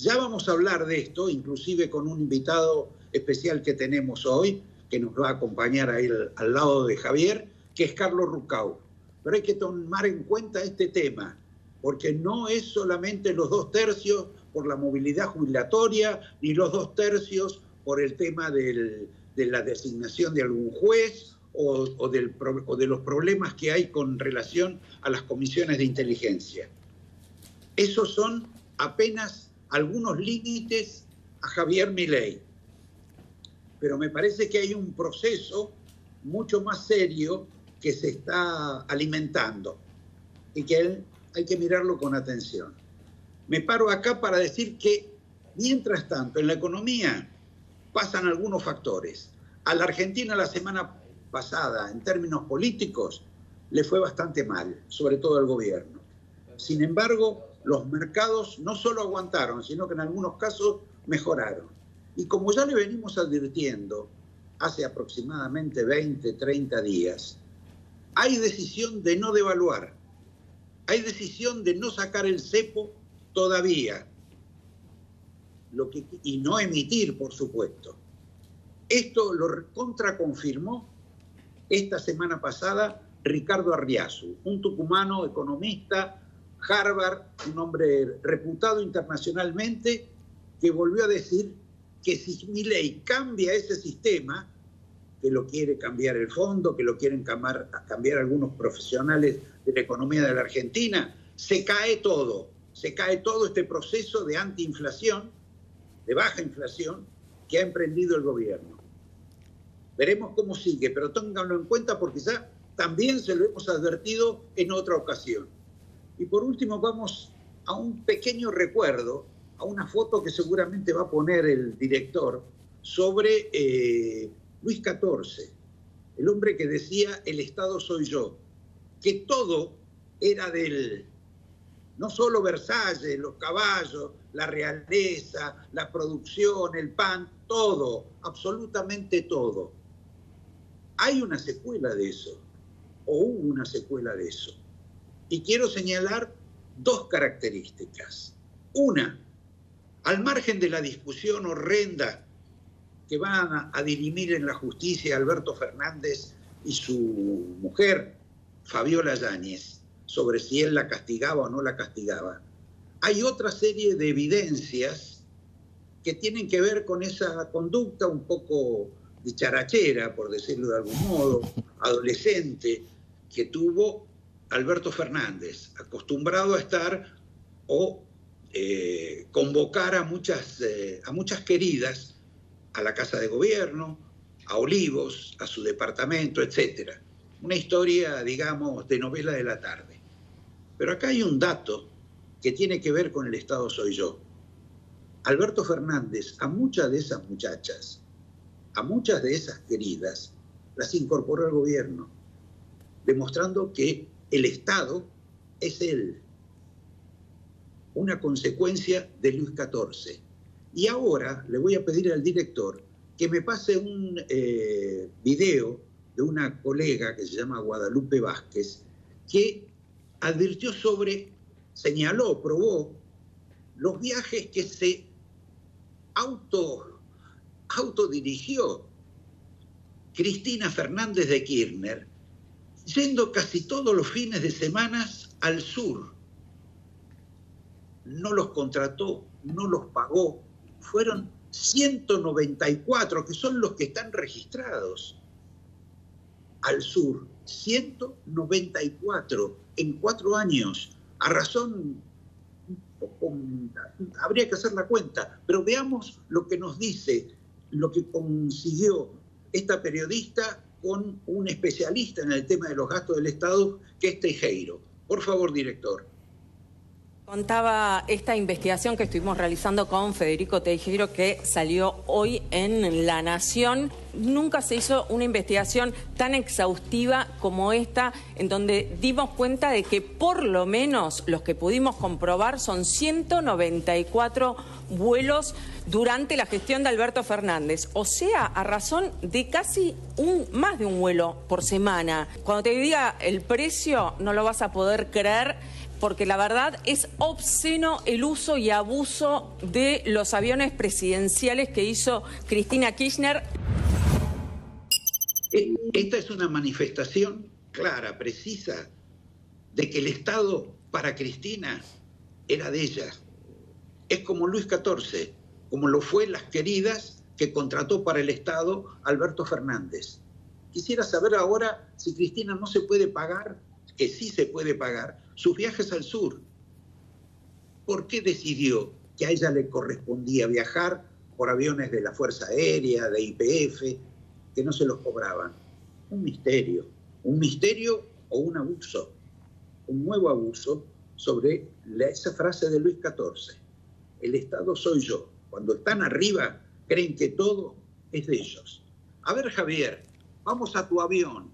Ya vamos a hablar de esto, inclusive con un invitado especial que tenemos hoy, que nos va a acompañar ahí al lado de Javier, que es Carlos Ruccau. Pero hay que tomar en cuenta este tema, porque no es solamente los 2/3 por la movilidad jubilatoria, ni los 2/3 por el tema de la designación de algún juez o de los problemas que hay con relación a las comisiones de inteligencia. Esos son apenas algunos límites a Javier Milei. Pero me parece que hay un proceso mucho más serio que se está alimentando y que hay que mirarlo con atención. Me paro acá para decir que, mientras tanto, en la economía pasan algunos factores. A la Argentina la semana pasada, en términos políticos, le fue bastante mal, sobre todo al gobierno. Sin embargo, los mercados no solo aguantaron, sino que en algunos casos mejoraron. Y como ya le venimos advirtiendo hace aproximadamente 20, 30 días, hay decisión de no devaluar, hay decisión de no sacar el cepo todavía, y no emitir, por supuesto. Esto lo contraconfirmó esta semana pasada Ricardo Arriazu, un tucumano economista, Harvard, un hombre reputado internacionalmente, que volvió a decir que si Milei cambia ese sistema, que lo quiere cambiar el fondo, que lo quieren cambiar algunos profesionales de la economía de la Argentina, se cae todo este proceso de antiinflación, de baja inflación, que ha emprendido el gobierno. Veremos cómo sigue, pero ténganlo en cuenta porque ya también se lo hemos advertido en otra ocasión. Y por último vamos a un pequeño recuerdo, a una foto que seguramente va a poner el director sobre Luis XIV, el hombre que decía el Estado soy yo, que todo era de él, no solo Versalles, los caballos, la realeza, la producción, el pan, todo, absolutamente todo. Hay una secuela de eso, o hubo una secuela de eso. Y quiero señalar dos características. Una, al margen de la discusión horrenda que van a dirimir en la justicia Alberto Fernández y su mujer, Fabiola Yáñez, sobre si él la castigaba o no la castigaba, hay otra serie de evidencias que tienen que ver con esa conducta un poco dicharachera, por decirlo de algún modo, adolescente, que tuvo Alberto Fernández, acostumbrado a estar o convocar a muchas queridas a la Casa de Gobierno, a Olivos, a su departamento, etc. Una historia, digamos, de novela de la tarde. Pero acá hay un dato que tiene que ver con el Estado soy yo. Alberto Fernández, a muchas de esas muchachas, a muchas de esas queridas, las incorporó al gobierno, demostrando que el Estado es él, una consecuencia de Luis XIV. Y ahora le voy a pedir al director que me pase un video de una colega que se llama Guadalupe Vázquez, que advirtió señaló, probó los viajes que se autodirigió Cristina Fernández de Kirchner, yendo casi todos los fines de semana al sur. No los contrató, no los pagó. Fueron 194, que son los que están registrados al sur. 194 en 4 años. A razón, habría que hacer la cuenta, pero veamos lo que nos dice, lo que consiguió esta periodista con un especialista en el tema de los gastos del Estado, que es Teijeiro. Por favor, director. Contaba esta investigación que estuvimos realizando con Federico Teijeiro, que salió hoy en La Nación. Nunca se hizo una investigación tan exhaustiva como esta, en donde dimos cuenta de que por lo menos los que pudimos comprobar son 194 vuelos durante la gestión de Alberto Fernández. O sea, a razón de casi más de un vuelo por semana. Cuando te diga el precio, no lo vas a poder creer, porque la verdad es obsceno el uso y abuso de los aviones presidenciales que hizo Cristina Kirchner. Esta es una manifestación clara, precisa, de que el Estado para Cristina era de ella. Es como Luis XIV, como lo fue Las Queridas, que contrató para el Estado Alberto Fernández. Quisiera saber ahora si Cristina no se puede pagar, que sí se puede pagar, sus viajes al sur. ¿Por qué decidió que a ella le correspondía viajar por aviones de la Fuerza Aérea, de YPF, que no se los cobraban? Un misterio o un abuso, un nuevo abuso sobre esa frase de Luis XIV. El Estado soy yo. Cuando están arriba, creen que todo es de ellos. A ver, Javier, vamos a tu avión.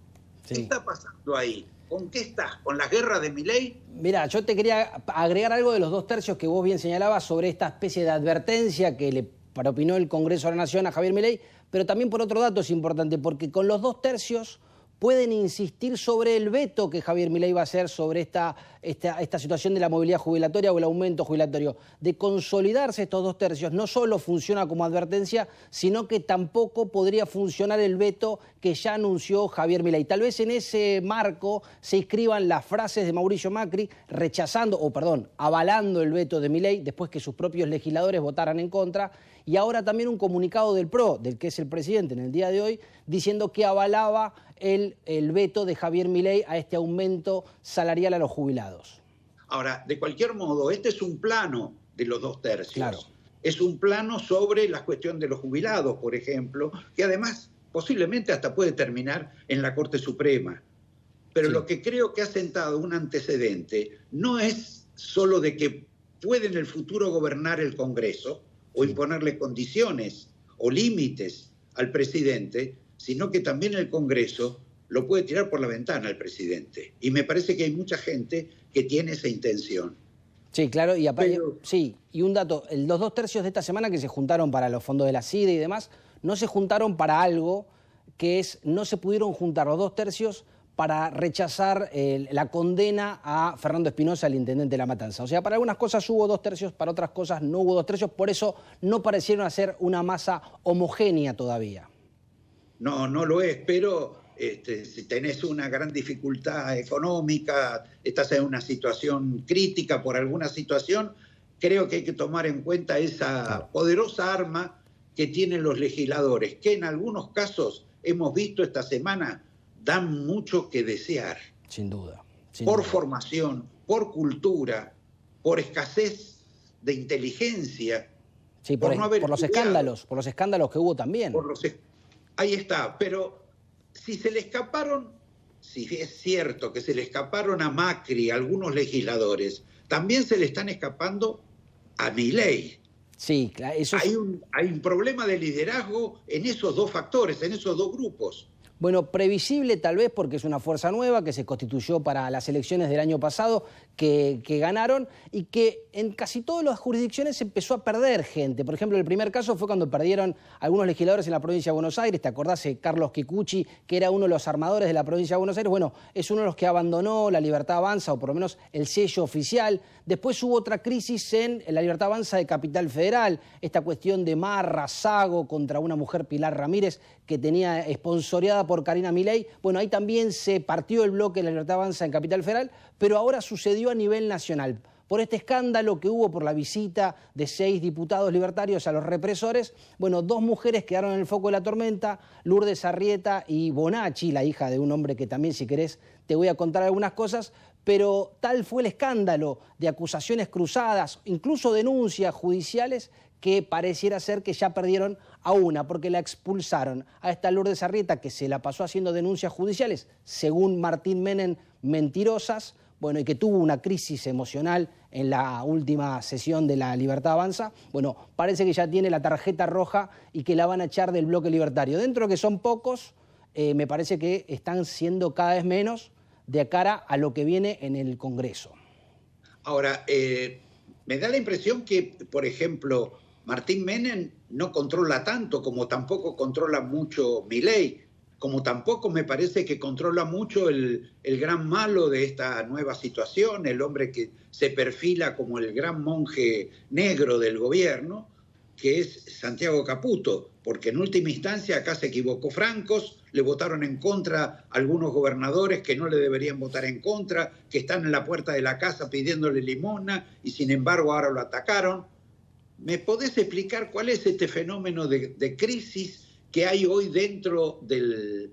Sí. ¿Qué está pasando ahí? ¿Con qué estás? ¿Con la guerra de Milei? Mira, yo te quería agregar algo de los 2 tercios que vos bien señalabas sobre esta especie de advertencia que le propinó el Congreso de la Nación a Javier Milei, pero también por otro dato es importante, porque con los 2 tercios pueden insistir sobre el veto que Javier Milei va a hacer sobre esta situación de la movilidad jubilatoria o el aumento jubilatorio. De consolidarse estos 2 tercios, no solo funciona como advertencia, sino que tampoco podría funcionar el veto que ya anunció Javier Milei. Tal vez en ese marco se inscriban las frases de Mauricio Macri avalando el veto de Milei después que sus propios legisladores votaran en contra, y ahora también un comunicado del PRO, del que es el presidente en el día de hoy, diciendo que avalaba el veto de Javier Milei a este aumento salarial a los jubilados. Ahora, de cualquier modo, este es un plano de los 2 tercios. Claro. Es un plano sobre la cuestión de los jubilados, por ejemplo, que además posiblemente hasta puede terminar en la Corte Suprema. Pero sí, lo que creo que ha sentado un antecedente no es solo de que puede en el futuro gobernar el Congreso o imponerle condiciones o límites al presidente, sino que también el Congreso lo puede tirar por la ventana al presidente. Y me parece que hay mucha gente que tiene esa intención. Sí, claro, y sí, y un dato, los 2 tercios de esta semana que se juntaron para los fondos de la CIDE y demás, no se juntaron para algo que es, no se pudieron juntar los 2 tercios para rechazar la condena a Fernando Espinosa, el intendente de La Matanza. O sea, para algunas cosas hubo 2 tercios, para otras cosas no hubo 2 tercios, por eso no parecieron hacer una masa homogénea todavía. No, no lo es, pero si tenés una gran dificultad económica, estás en una situación crítica por alguna situación, creo que hay que tomar en cuenta esa poderosa arma que tienen los legisladores, que en algunos casos hemos visto esta semana dan mucho que desear. Sin duda. Por formación, por cultura, por escasez de inteligencia. Sí, por los escándalos que hubo también. Ahí está, pero si se le escaparon, si es cierto que se le escaparon a Macri algunos legisladores, también se le están escapando a Milei. Sí, claro, eso hay un problema de liderazgo en esos 2 factores, en esos 2 grupos. Bueno, previsible tal vez porque es una fuerza nueva que se constituyó para las elecciones del año pasado, que ganaron y que en casi todas las jurisdicciones empezó a perder gente. Por ejemplo, el primer caso fue cuando perdieron algunos legisladores en la provincia de Buenos Aires. ¿Te acordás de Carlos Kikuchi, que era uno de los armadores de la provincia de Buenos Aires? Bueno, es uno de los que abandonó la Libertad Avanza, o por lo menos el sello oficial. Después hubo otra crisis en la Libertad Avanza de Capital Federal, esta cuestión de Marra, Sago contra una mujer, Pilar Ramírez, que tenía esponsoreada por Karina Milei. Bueno, ahí también se partió el bloque de la Libertad Avanza en Capital Federal, pero ahora sucedió a nivel nacional. Por este escándalo que hubo por la visita de 6 diputados libertarios a los represores, bueno, 2 mujeres quedaron en el foco de la tormenta, Lourdes Arrieta y Bonacci, la hija de un hombre que también, si querés, te voy a contar algunas cosas, pero tal fue el escándalo de acusaciones cruzadas, incluso denuncias judiciales, que pareciera ser que ya perdieron a una, porque la expulsaron a esta Lourdes Arrieta, que se la pasó haciendo denuncias judiciales, según Martín Menem, mentirosas, bueno, y que tuvo una crisis emocional en la última sesión de la Libertad Avanza. Bueno, parece que ya tiene la tarjeta roja y que la van a echar del bloque libertario. Dentro de que son pocos, me parece que están siendo cada vez menos de cara a lo que viene en el Congreso. Ahora, me da la impresión que, por ejemplo, Martín Menem no controla tanto como tampoco controla mucho Milei. como tampoco me parece que controla mucho el gran malo de esta nueva situación, el hombre que se perfila como el gran monje negro del gobierno, que es Santiago Caputo, porque en última instancia acá se equivocó Francos, le votaron en contra algunos gobernadores que no le deberían votar en contra, que están en la puerta de la casa pidiéndole limosna y sin embargo ahora lo atacaron. ¿Me podés explicar cuál es este fenómeno de crisis que hay hoy dentro del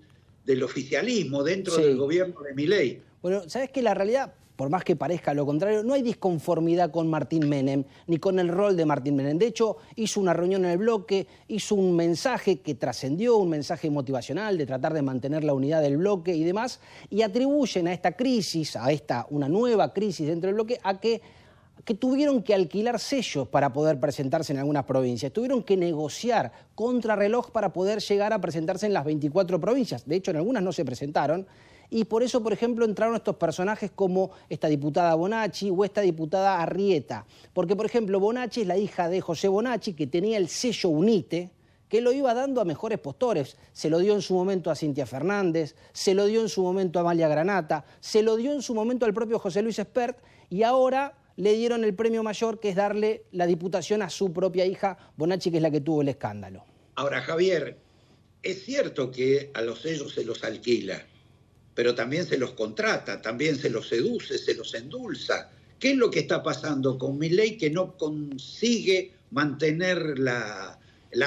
oficialismo, dentro del gobierno de Milei? Bueno, ¿sabes qué? La realidad, por más que parezca lo contrario, no hay disconformidad con Martín Menem, ni con el rol de Martín Menem. De hecho, hizo una reunión en el bloque, hizo un mensaje que trascendió, un mensaje motivacional de tratar de mantener la unidad del bloque y demás, y atribuyen a esta crisis, una nueva crisis dentro del bloque, a que tuvieron que alquilar sellos para poder presentarse en algunas provincias, tuvieron que negociar contrarreloj para poder llegar a presentarse en las 24 provincias. De hecho, en algunas no se presentaron, y por eso, por ejemplo, entraron estos personajes como esta diputada Bonacci o esta diputada Arrieta. Porque, por ejemplo, Bonacci es la hija de José Bonacci, que tenía el sello UNITE, que lo iba dando a mejores postores. Se lo dio en su momento a Cintia Fernández, se lo dio en su momento a Amalia Granata, se lo dio en su momento al propio José Luis Espert, y ahora le dieron el premio mayor, que es darle la diputación a su propia hija, Bonacci, que es la que tuvo el escándalo. Ahora, Javier, es cierto que a los sellos se los alquila, pero también se los contrata, también se los seduce, se los endulza. ¿Qué es lo que está pasando con Milei, que no consigue mantener la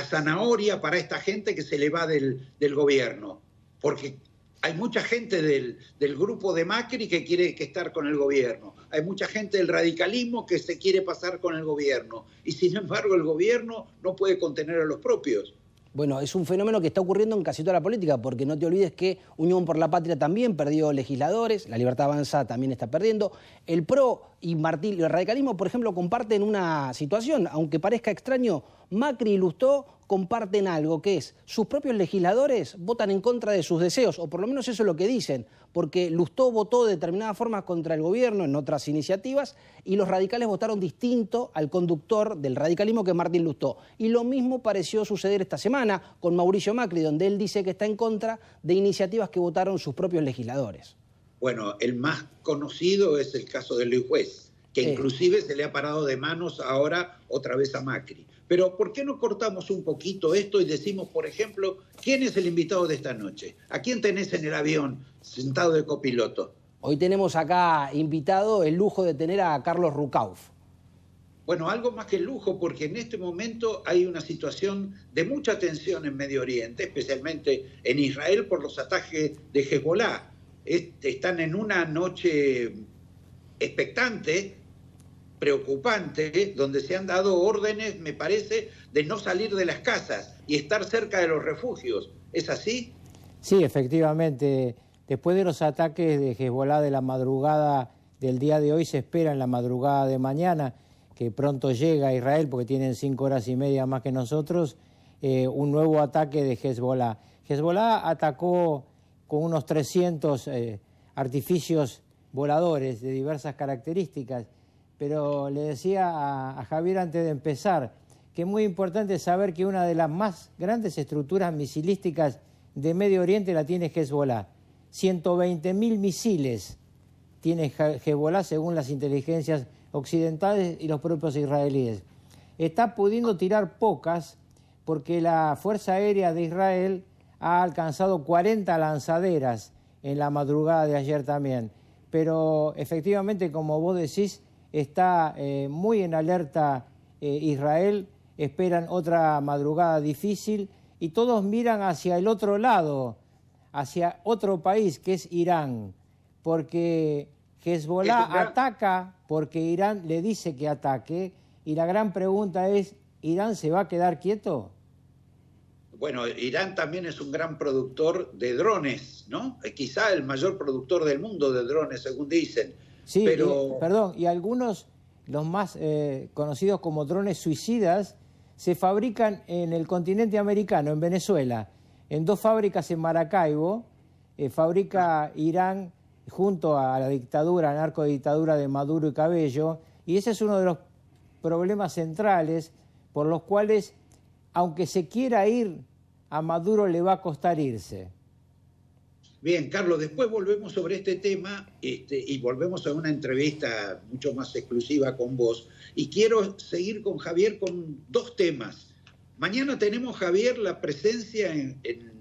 zanahoria para esta gente que se le va del gobierno? Porque hay mucha gente del grupo de Macri que quiere estar con el gobierno. Hay mucha gente del radicalismo que se quiere pasar con el gobierno. Y sin embargo el gobierno no puede contener a los propios. Bueno, es un fenómeno que está ocurriendo en casi toda la política, porque no te olvides que Unión por la Patria también perdió legisladores, La Libertad Avanza también está perdiendo. El PRO y el radicalismo, por ejemplo, comparten una situación, aunque parezca extraño. Macri y Lustó comparten algo, que es sus propios legisladores votan en contra de sus deseos, o por lo menos eso es lo que dicen, porque Lustó votó de determinada forma contra el gobierno en otras iniciativas y los radicales votaron distinto al conductor del radicalismo, que es Martín Lustó. Y lo mismo pareció suceder esta semana con Mauricio Macri, donde él dice que está en contra de iniciativas que votaron sus propios legisladores. Bueno, el más conocido es el caso de Luis Juez, que inclusive se le ha parado de manos ahora otra vez a Macri. Pero ¿por qué no cortamos un poquito esto y decimos, por ejemplo, quién es el invitado de esta noche? ¿A quién tenés en el avión sentado de copiloto? Hoy tenemos acá invitado el lujo de tener a Carlos Rucauf. Bueno, algo más que el lujo, porque en este momento hay una situación de mucha tensión en Medio Oriente, especialmente en Israel por los ataques de Hezbollah. Están en una noche expectante, preocupante, donde se han dado órdenes, me parece, de no salir de las casas y estar cerca de los refugios. ¿Es así? Sí, efectivamente. Después de los ataques de Hezbollah de la madrugada del día de hoy, se espera en la madrugada de mañana, que pronto llega a Israel, porque tienen 5 horas y media más que nosotros, un nuevo ataque de Hezbollah. Hezbollah atacó con unos 300 artificios voladores de diversas características, pero le decía a Javier antes de empezar que es muy importante saber que una de las más grandes estructuras misilísticas de Medio Oriente la tiene Hezbollah. 120.000 misiles tiene Hezbollah según las inteligencias occidentales y los propios israelíes. Está pudiendo tirar pocas porque la Fuerza Aérea de Israel ha alcanzado 40 lanzaderas en la madrugada de ayer también. Pero efectivamente, como vos decís, está muy en alerta Israel, esperan otra madrugada difícil y todos miran hacia el otro lado, hacia otro país que es Irán, porque Hezbollah ataca porque Irán le dice que ataque, y la gran pregunta es, ¿Irán se va a quedar quieto? Bueno, Irán también es un gran productor de drones, ¿no? Quizá el mayor productor del mundo de drones, según dicen. Sí, pero... y algunos, los más conocidos como drones suicidas, se fabrican en el continente americano, en Venezuela, en 2 fábricas en Maracaibo, fabrica Irán junto a la dictadura, narcodictadura de Maduro y Cabello, y ese es uno de los problemas centrales por los cuales, aunque se quiera ir, a Maduro le va a costar irse. Bien, Carlos, después volvemos sobre este tema y volvemos a una entrevista mucho más exclusiva con vos. Y quiero seguir con Javier con dos temas. Mañana tenemos, Javier, la presencia en el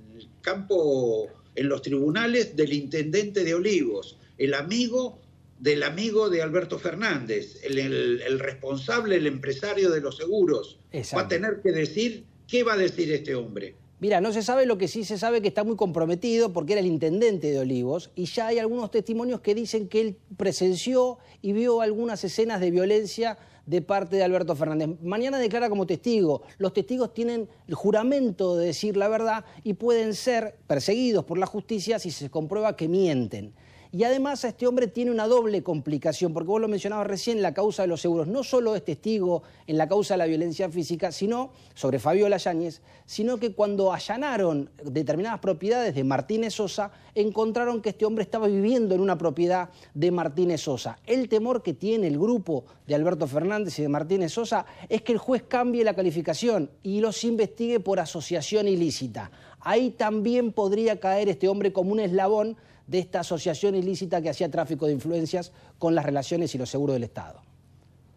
campo, en los tribunales, del intendente de Olivos, el amigo del amigo de Alberto Fernández, el responsable, el empresario de los seguros. Exacto. Va a tener que decir, ¿qué va a decir este hombre? Mira, no se sabe, lo que sí se sabe que está muy comprometido porque era el intendente de Olivos y ya hay algunos testimonios que dicen que él presenció y vio algunas escenas de violencia de parte de Alberto Fernández. Mañana declara como testigo. Los testigos tienen el juramento de decir la verdad y pueden ser perseguidos por la justicia si se comprueba que mienten. Y además este hombre tiene una doble complicación, porque vos lo mencionabas recién, la causa de los seguros. No solo es testigo en la causa de la violencia física, sino sobre Fabiola Yáñez, sino que cuando allanaron determinadas propiedades de Martínez Sosa, encontraron que este hombre estaba viviendo en una propiedad de Martínez Sosa. El temor que tiene el grupo de Alberto Fernández y de Martínez Sosa es que el juez cambie la calificación y los investigue por asociación ilícita. Ahí también podría caer este hombre como un eslabón de esta asociación ilícita que hacía tráfico de influencias con las relaciones y los seguros del Estado.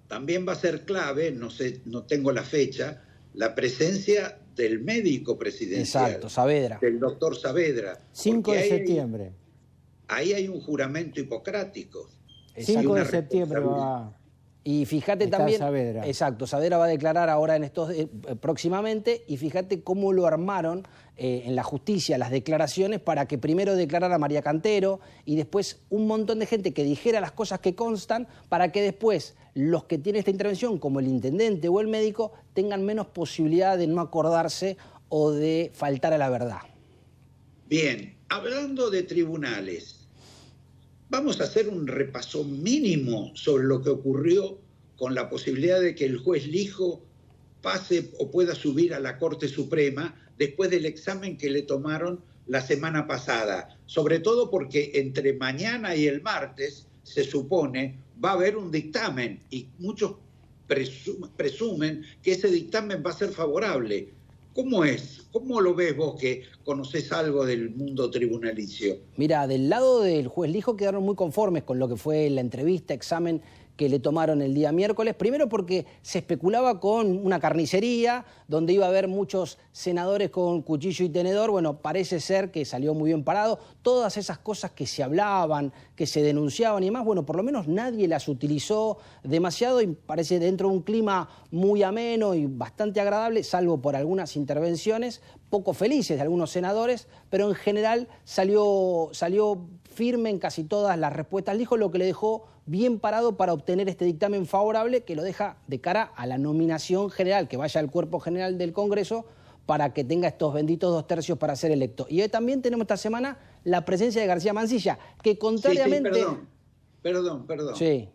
También va a ser clave, no sé, no tengo la fecha, la presencia del médico presidencial. Exacto, Saavedra. Del doctor Saavedra. 5 de septiembre. Ahí hay un juramento hipocrático. 5 de septiembre va... Y fíjate Está también, Saavedra. exacto, Saavedra va a declarar ahora en estos próximamente, y fíjate cómo lo armaron en la justicia las declaraciones para que primero declarara María Cantero y después un montón de gente que dijera las cosas que constan para que después los que tienen esta intervención, como el intendente o el médico, tengan menos posibilidad de no acordarse o de faltar a la verdad. Bien, hablando de tribunales, vamos a hacer un repaso mínimo sobre lo que ocurrió con la posibilidad de que el juez Lijo pase o pueda subir a la Corte Suprema después del examen que le tomaron la semana pasada. Sobre todo porque entre mañana y el martes, se supone, va a haber un dictamen y muchos presumen que ese dictamen va a ser favorable. ¿Cómo es? ¿Cómo lo ves vos que conocés algo del mundo tribunalicio? Mira, del lado del juez Lijo quedaron muy conformes con lo que fue la entrevista, examen que le tomaron el día miércoles. Primero porque se especulaba con una carnicería donde iba a haber muchos senadores con cuchillo y tenedor. Bueno, parece ser que salió muy bien parado. Todas esas cosas que se hablaban, que se denunciaban y demás, bueno, por lo menos nadie las utilizó demasiado y parece dentro de un clima muy ameno y bastante agradable, salvo por algunas intervenciones poco felices de algunos senadores, pero en general salió firme en casi todas las respuestas. Lijo, lo que le dejó bien parado para obtener este dictamen favorable que lo deja de cara a la nominación general, que vaya al cuerpo general del Congreso para que tenga estos benditos 2/3 para ser electo. Y hoy también tenemos esta semana la presencia de García Mansilla, que contrariamente... Sí, perdón. Sí.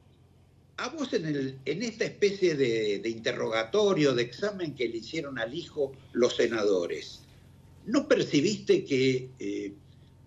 A vos en esta especie de interrogatorio, de examen que le hicieron al Lijo los senadores, ¿no percibiste que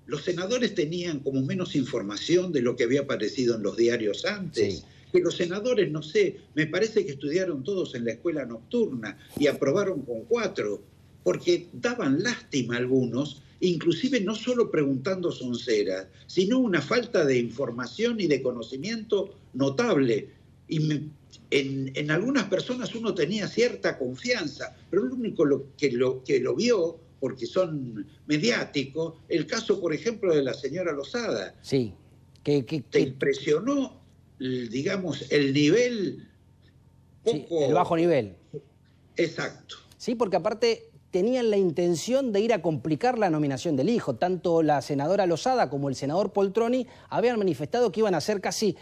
los senadores tenían como menos información de lo que había aparecido en los diarios antes? Sí. Que los senadores, no sé, me parece que estudiaron todos en la escuela nocturna y aprobaron con 4, porque daban lástima a algunos, inclusive no solo preguntando sonceras, sino una falta de información y de conocimiento notable. Y en algunas personas uno tenía cierta confianza, pero lo único que lo vio, porque son mediáticos, el caso, por ejemplo, de la señora Lozada. Sí. ¿Te impresionó, digamos, el nivel poco... Sí, el bajo nivel. Exacto. Sí, porque aparte tenían la intención de ir a complicar la nominación del Lijo. Tanto la senadora Lozada como el senador Poltroni habían manifestado que iban a ser casi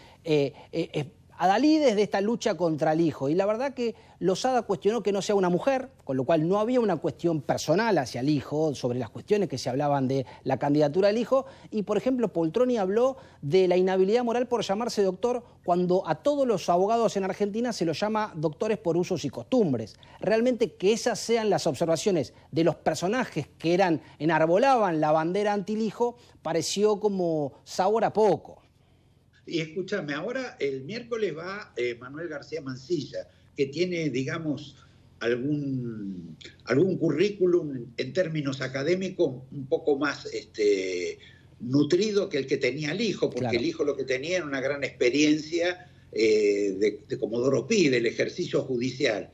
adalides de esta lucha contra el Lijo. Y la verdad que Lozada cuestionó que no sea una mujer, con lo cual no había una cuestión personal hacia el Lijo, sobre las cuestiones que se hablaban de la candidatura del Lijo. Y, por ejemplo, Poltroni habló de la inhabilidad moral por llamarse doctor, cuando a todos los abogados en Argentina se los llama doctores por usos y costumbres. Realmente que esas sean las observaciones de los personajes que enarbolaban la bandera anti-Lijo, pareció como sabor a poco. Y escúchame, ahora el miércoles va Manuel García Mansilla, que tiene, digamos, algún currículum en términos académicos un poco más nutrido que el que tenía el hijo, porque el hijo lo que tenía era una gran experiencia de Comodoro Pi, del ejercicio judicial.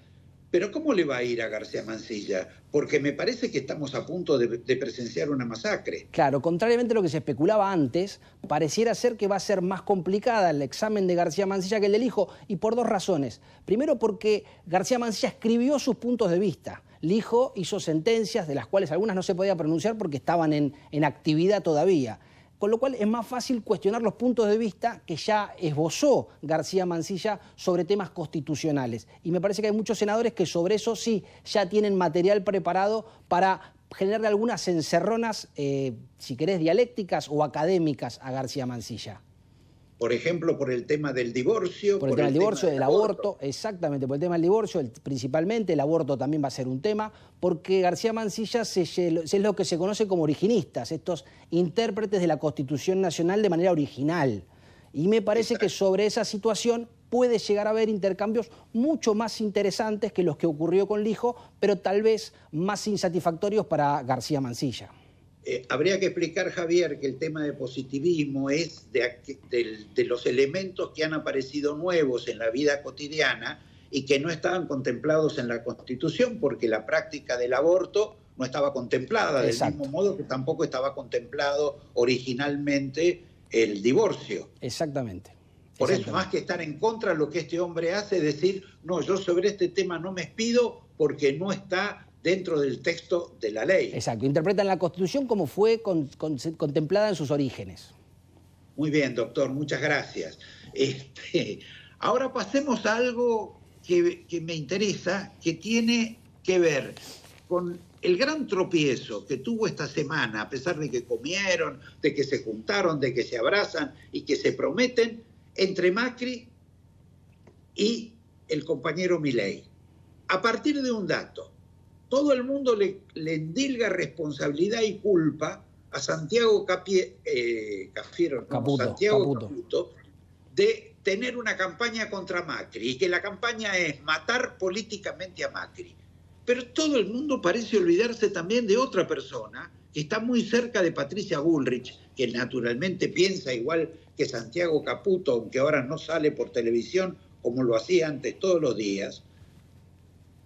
Pero ¿cómo le va a ir a García Mansilla? Porque me parece que estamos a punto de presenciar una masacre. Claro, contrariamente a lo que se especulaba antes, pareciera ser que va a ser más complicada el examen de García Mansilla que el del hijo, y por dos razones. Primero, porque García Mansilla escribió sus puntos de vista. El hijo hizo sentencias, de las cuales algunas no se podía pronunciar porque estaban en actividad todavía. Con lo cual es más fácil cuestionar los puntos de vista que ya esbozó García Mansilla sobre temas constitucionales. Y me parece que hay muchos senadores que sobre eso sí ya tienen material preparado para generarle algunas encerronas, si querés, dialécticas o académicas a García Mansilla. Por ejemplo, por el tema del divorcio. Por el tema del divorcio, del aborto, exactamente, por el tema del divorcio, principalmente el aborto también va a ser un tema, porque García Mansilla es lo que se conoce como originistas, estos intérpretes de la Constitución Nacional de manera original. Y me parece que sobre esa situación puede llegar a haber intercambios mucho más interesantes que los que ocurrió con Lijo, pero tal vez más insatisfactorios para García Mansilla. Habría que explicar, Javier, que el tema de positivismo es de los elementos que han aparecido nuevos en la vida cotidiana y que no estaban contemplados en la Constitución, porque la práctica del aborto no estaba contemplada, del mismo modo que tampoco estaba contemplado originalmente el divorcio. Exactamente. Por eso, más que estar en contra, lo que este hombre hace es decir, no, yo sobre este tema no me expido porque no está dentro del texto de la ley. Exacto, interpretan la Constitución como fue contemplada en sus orígenes. Muy bien, doctor, muchas gracias. Ahora pasemos a algo que me interesa, que tiene que ver con el gran tropiezo que tuvo esta semana, a pesar de que comieron, de que se juntaron, de que se abrazan y que se prometen, entre Macri y el compañero Milei. A partir de un dato, todo el mundo le endilga responsabilidad y culpa a Santiago Caputo de tener una campaña contra Macri y que la campaña es matar políticamente a Macri. Pero todo el mundo parece olvidarse también de otra persona que está muy cerca de Patricia Bullrich, que naturalmente piensa igual que Santiago Caputo, aunque ahora no sale por televisión como lo hacía antes todos los días,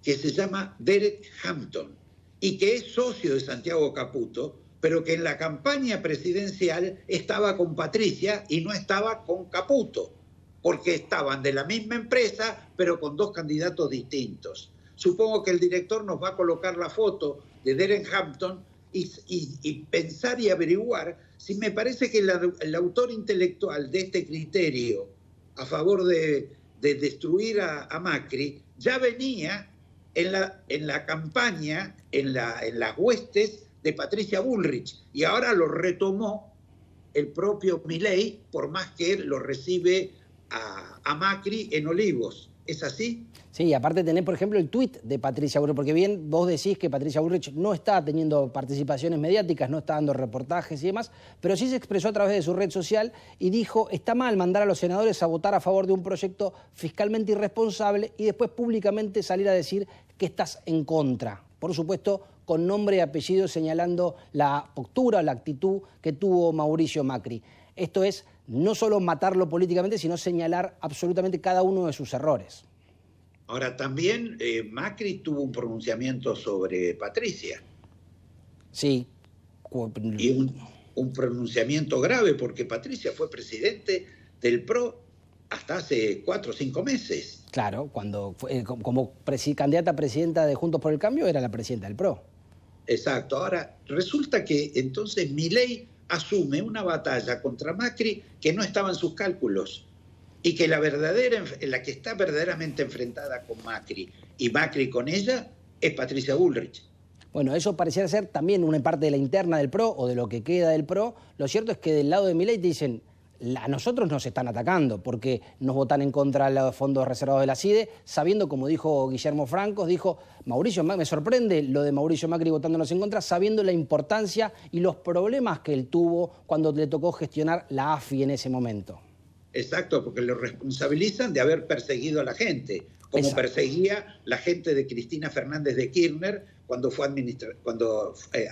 que se llama Derek Hampton y que es socio de Santiago Caputo, pero que en la campaña presidencial estaba con Patricia y no estaba con Caputo, porque estaban de la misma empresa, pero con dos candidatos distintos. Supongo que el director nos va a colocar la foto de Derek Hampton y pensar y averiguar si me parece que el autor intelectual de este criterio a favor de destruir a Macri ya venía en la campaña, en las huestes de Patricia Bullrich, y ahora lo retomó el propio Milei, por más que él lo recibe a Macri en Olivos. ¿Es así? Sí, aparte tenés, por ejemplo, el tuit de Patricia Bullrich, porque bien vos decís que Patricia Bullrich no está teniendo participaciones mediáticas, no está dando reportajes y demás, pero sí se expresó a través de su red social y dijo, está mal mandar a los senadores a votar a favor de un proyecto fiscalmente irresponsable y después públicamente salir a decir que estás en contra. Por supuesto, con nombre y apellido señalando la postura o la actitud que tuvo Mauricio Macri. Esto es no solo matarlo políticamente, sino señalar absolutamente cada uno de sus errores. Ahora, también Macri tuvo un pronunciamiento sobre Patricia. Sí. Y un pronunciamiento grave, porque Patricia fue presidente del PRO hasta hace 4 o 5 meses. Claro, cuando fue, como candidata a presidenta de Juntos por el Cambio, era la presidenta del PRO. Exacto. Ahora, resulta que entonces Milei asume una batalla contra Macri que no estaba en sus cálculos y que la que está verdaderamente enfrentada con Macri y Macri con ella es Patricia Bullrich. Bueno, eso pareciera ser también una parte de la interna del PRO o de lo que queda del PRO. Lo cierto es que del lado de Milei te dicen, a nosotros nos están atacando porque nos votan en contra de los fondos reservados de la CIDE, sabiendo, como dijo Guillermo Francos, dijo, Mauricio Macri, me sorprende lo de Mauricio Macri votándonos en contra, sabiendo la importancia y los problemas que él tuvo cuando le tocó gestionar la AFI en ese momento. Exacto, porque lo responsabilizan de haber perseguido a la gente, como Exacto. perseguía la gente de Cristina Fernández de Kirchner cuando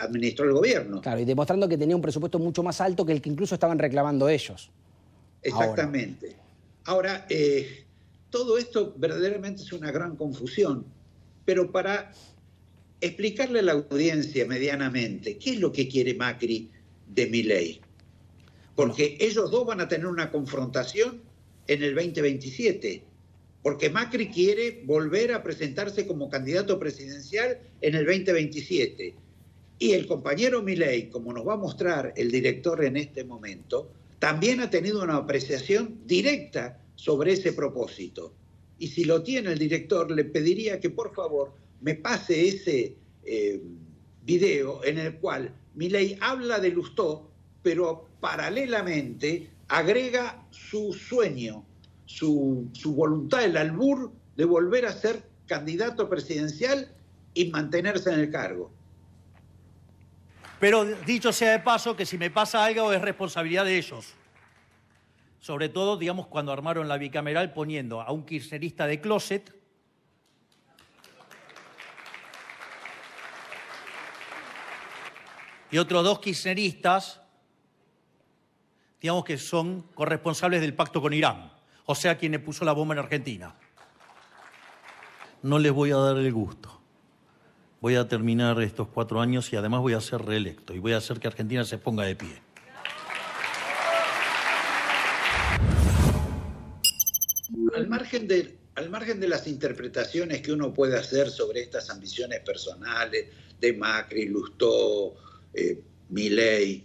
administró el gobierno. Claro, y demostrando que tenía un presupuesto mucho más alto que el que incluso estaban reclamando ellos. Exactamente. Ahora, todo esto verdaderamente es una gran confusión, pero para explicarle a la audiencia medianamente qué es lo que quiere Macri de Milei, porque ellos dos van a tener una confrontación en el 2027, porque Macri quiere volver a presentarse como candidato presidencial en el 2027. Y el compañero Milei, como nos va a mostrar el director en este momento, también ha tenido una apreciación directa sobre ese propósito. Y si lo tiene el director, le pediría que por favor me pase ese video en el cual Milei habla de Lustó, pero paralelamente agrega su sueño, su voluntad, el albur de volver a ser candidato presidencial y mantenerse en el cargo. Pero dicho sea de paso, que si me pasa algo es responsabilidad de ellos. Sobre todo, digamos, cuando armaron la bicameral poniendo a un kirchnerista de closet y otros dos kirchneristas, digamos, que son corresponsables del pacto con Irán, o sea, quien le puso la bomba en Argentina. No les voy a dar el gusto. Voy a terminar estos 4 años y además voy a ser reelecto y voy a hacer que Argentina se ponga de pie. Al margen de las interpretaciones que uno puede hacer sobre estas ambiciones personales de Macri, Lustó, Milei,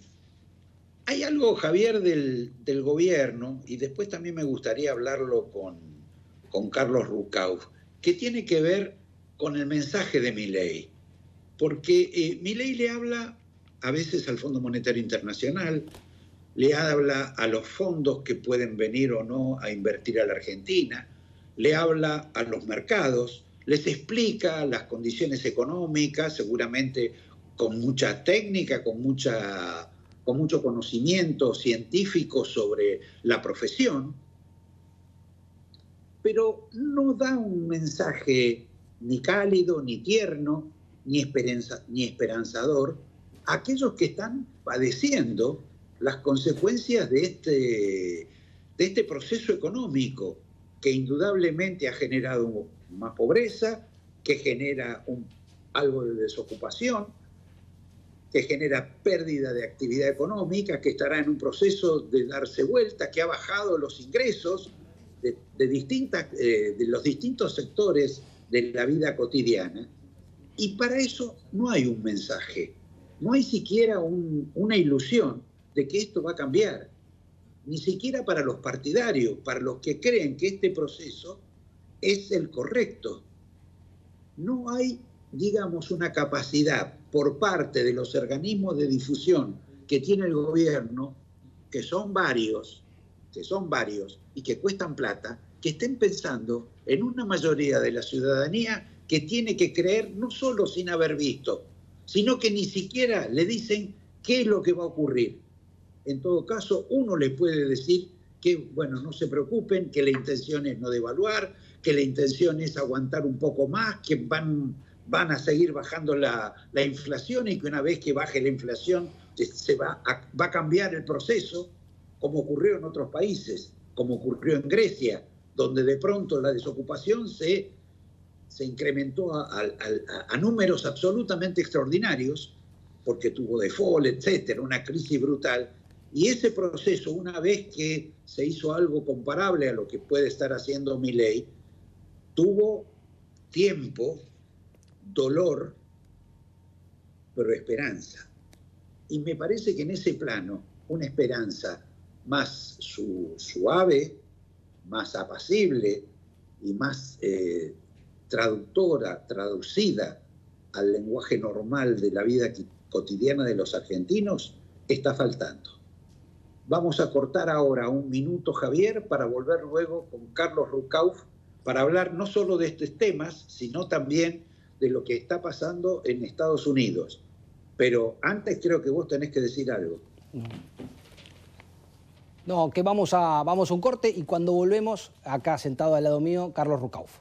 hay algo, Javier, del gobierno, y después también me gustaría hablarlo con Carlos Rucauf, que tiene que ver con el mensaje de Milei, porque Milei le habla a veces al Fondo Monetario Internacional, le habla a los fondos que pueden venir o no a invertir a la Argentina, le habla a los mercados, les explica las condiciones económicas, seguramente con mucha técnica, con mucho conocimiento científico sobre la profesión, pero no da un mensaje ni cálido, ni tierno, ni esperanzador a aquellos que están padeciendo las consecuencias de este proceso económico que indudablemente ha generado más pobreza, que genera algo de desocupación, que genera pérdida de actividad económica, que estará en un proceso de darse vuelta, que ha bajado los ingresos de los distintos sectores de la vida cotidiana. Y para eso no hay un mensaje, no hay siquiera una ilusión de que esto va a cambiar, ni siquiera para los partidarios, para los que creen que este proceso es el correcto. No hay, digamos, una capacidad por parte de los organismos de difusión que tiene el gobierno, que son varios y que cuestan plata, que estén pensando en una mayoría de la ciudadanía que tiene que creer no solo sin haber visto, sino que ni siquiera le dicen qué es lo que va a ocurrir. En todo caso, uno le puede decir que, bueno, no se preocupen, que la intención es no devaluar, que la intención es aguantar un poco más, que van a seguir bajando la inflación y que una vez que baje la inflación va a cambiar el proceso, como ocurrió en otros países, como ocurrió en Grecia, donde de pronto la desocupación se incrementó a números absolutamente extraordinarios, porque tuvo default, etcétera, una crisis brutal. Y ese proceso, una vez que se hizo algo comparable a lo que puede estar haciendo Milei, tuvo tiempo, dolor, pero esperanza. Y me parece que en ese plano, una esperanza más suave, más apacible y más traducida al lenguaje normal de la vida cotidiana de los argentinos, está faltando. Vamos a cortar ahora un minuto, Javier, para volver luego con Carlos Rucauf para hablar no solo de estos temas, sino también de lo que está pasando en Estados Unidos. Pero antes creo que vos tenés que decir algo. No, que vamos a un corte y cuando volvemos, acá sentado al lado mío, Carlos Rucauf.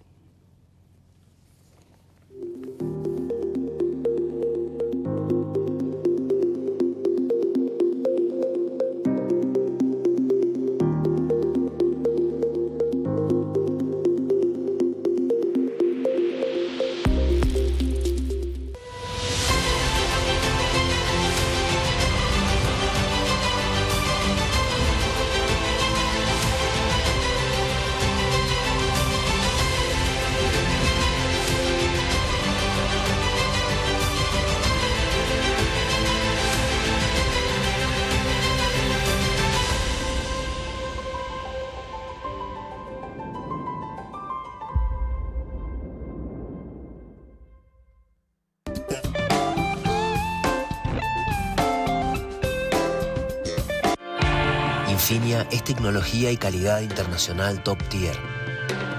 Infinia es tecnología y calidad internacional top tier,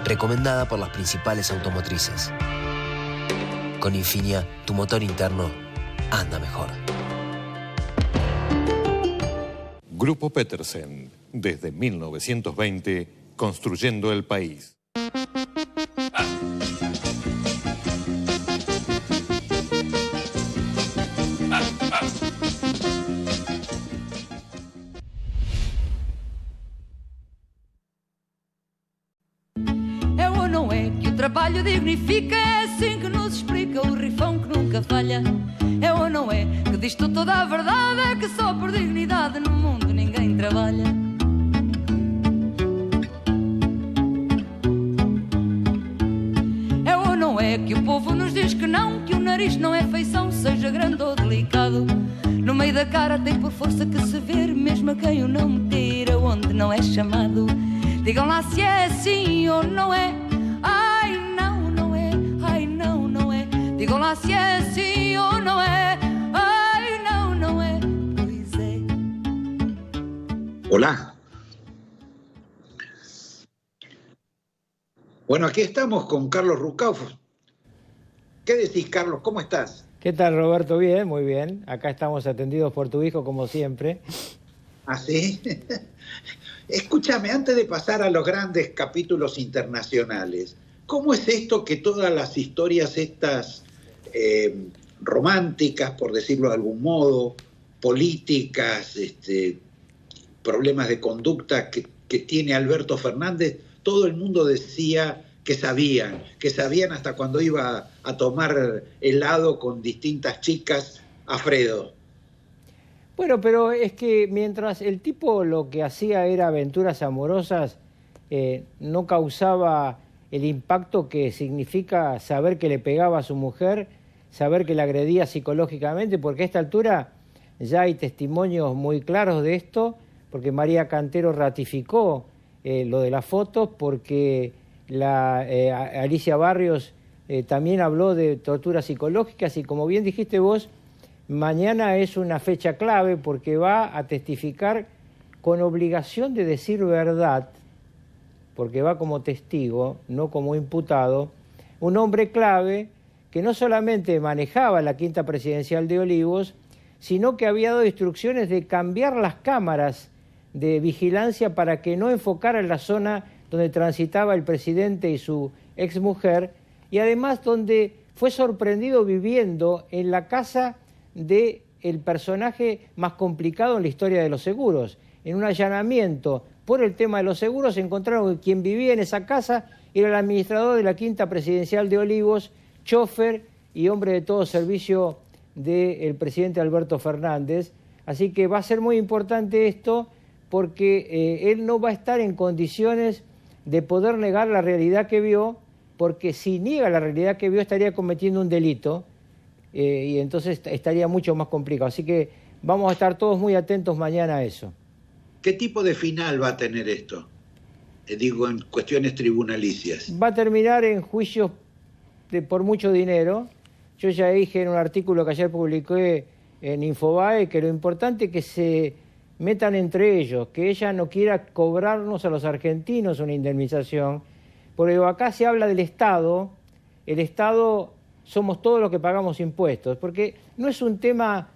recomendada por las principales automotrices. Con Infinia, tu motor interno anda mejor. Grupo Petersen, desde 1920, construyendo el país. Trabalho dignifica, é assim que nos explica o rifão que nunca falha. É ou não é que diz tu toda a verdade, é que só por dignidade no mundo ninguém trabalha. É ou não é que o povo nos diz que o nariz não é feição, seja grande ou delicado. No meio da cara tem por força que se ver, mesmo a quem o não meter aonde não é chamado. Digam lá se é assim ou não é. Digam lá se é sim ou não é. Ai, não, não é. Pois é. Hola. Bueno, aquí estamos con Carlos Rucauf. ¿Qué decís, Carlos? ¿Cómo estás? ¿Qué tal, Roberto? Bien, muy bien. Acá estamos atendidos por tu hijo, como siempre. ¿Ah, sí? Escúchame, antes de pasar a los grandes capítulos internacionales, ¿cómo es esto que todas las historias estas románticas, por decirlo de algún modo, políticas, problemas de conducta que tiene Alberto Fernández, todo el mundo decía que sabían hasta cuando iba a tomar helado con distintas chicas a Fredo? Bueno, pero es que mientras el tipo lo que hacía era aventuras amorosas, no causaba el impacto que significa saber que le pegaba a su mujer, saber que la agredía psicológicamente, porque a esta altura ya hay testimonios muy claros de esto, porque María Cantero ratificó lo de las fotos, porque Alicia Barrios también habló de torturas psicológicas, y como bien dijiste vos, mañana es una fecha clave porque va a testificar con obligación de decir verdad, porque va como testigo, no como imputado, un hombre clave que no solamente manejaba la quinta presidencial de Olivos, sino que había dado instrucciones de cambiar las cámaras de vigilancia para que no enfocaran la zona donde transitaba el presidente y su exmujer, y además donde fue sorprendido viviendo en la casa del personaje más complicado en la historia de los seguros. En un allanamiento por el tema de los seguros encontraron que quien vivía en esa casa era el administrador de la quinta presidencial de Olivos, chofer y hombre de todo servicio del presidente Alberto Fernández. Así que va a ser muy importante esto, porque él no va a estar en condiciones de poder negar la realidad que vio, porque si niega la realidad que vio estaría cometiendo un delito, y entonces estaría mucho más complicado. Así que vamos a estar todos muy atentos mañana a eso. ¿Qué tipo de final va a tener esto? Digo, en cuestiones tribunalicias. Va a terminar en juicios por mucho dinero. Yo ya dije en un artículo que ayer publiqué en Infobae que lo importante es que se metan entre ellos, que ella no quiera cobrarnos a los argentinos una indemnización, porque acá se habla del Estado, el Estado somos todos los que pagamos impuestos, porque no es un tema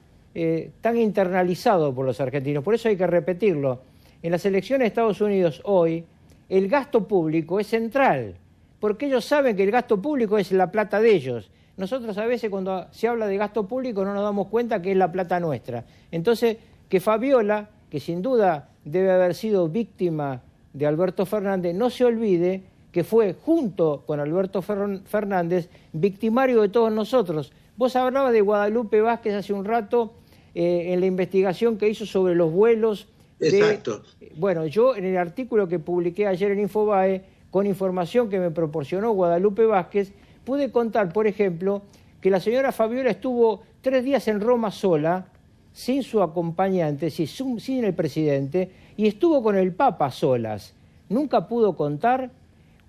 tan internalizado por los argentinos, por eso hay que repetirlo. en las elecciones de Estados Unidos hoy, el gasto público es central, porque ellos saben que el gasto público es la plata de ellos. Nosotros a veces cuando se habla de gasto público no nos damos cuenta que es la plata nuestra. Entonces, que Fabiola, que sin duda debe haber sido víctima de Alberto Fernández, no se olvide que fue, junto con Alberto Fernández, victimario de todos nosotros. Vos hablabas de Guadalupe Vázquez hace un rato en la investigación que hizo sobre los vuelos. Exacto. Bueno, yo en el artículo que publiqué ayer en Infobae, con información que me proporcionó Guadalupe Vázquez, pude contar, por ejemplo, que la señora Fabiola estuvo 3 días en Roma sola, sin su acompañante, sin el presidente, y estuvo con el Papa solas. Nunca pudo contar.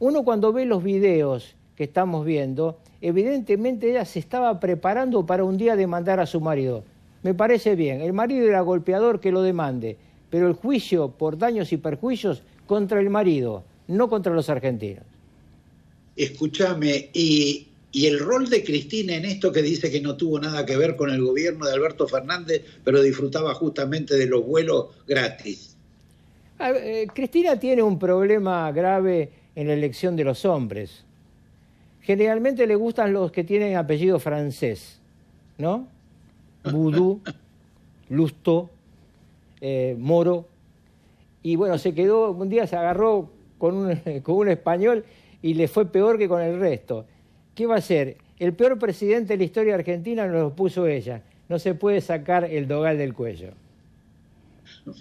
Uno cuando ve los videos que estamos viendo, evidentemente ella se estaba preparando para un día demandar a su marido. Me parece bien, el marido era golpeador, que lo demande, pero el juicio por daños y perjuicios contra el marido, no contra los argentinos. Escúchame, y el rol de Cristina en esto que dice que no tuvo nada que ver con el gobierno de Alberto Fernández, pero disfrutaba justamente de los vuelos gratis. Cristina tiene un problema grave en la elección de los hombres. Generalmente le gustan los que tienen apellido francés, ¿no? Boudou, Lustó, Moro. Y bueno, se quedó, un día se agarró con un español y le fue peor que con el resto. ¿Qué va a ser? El peor presidente de la historia argentina nos lo puso ella. No se puede sacar el dogal del cuello.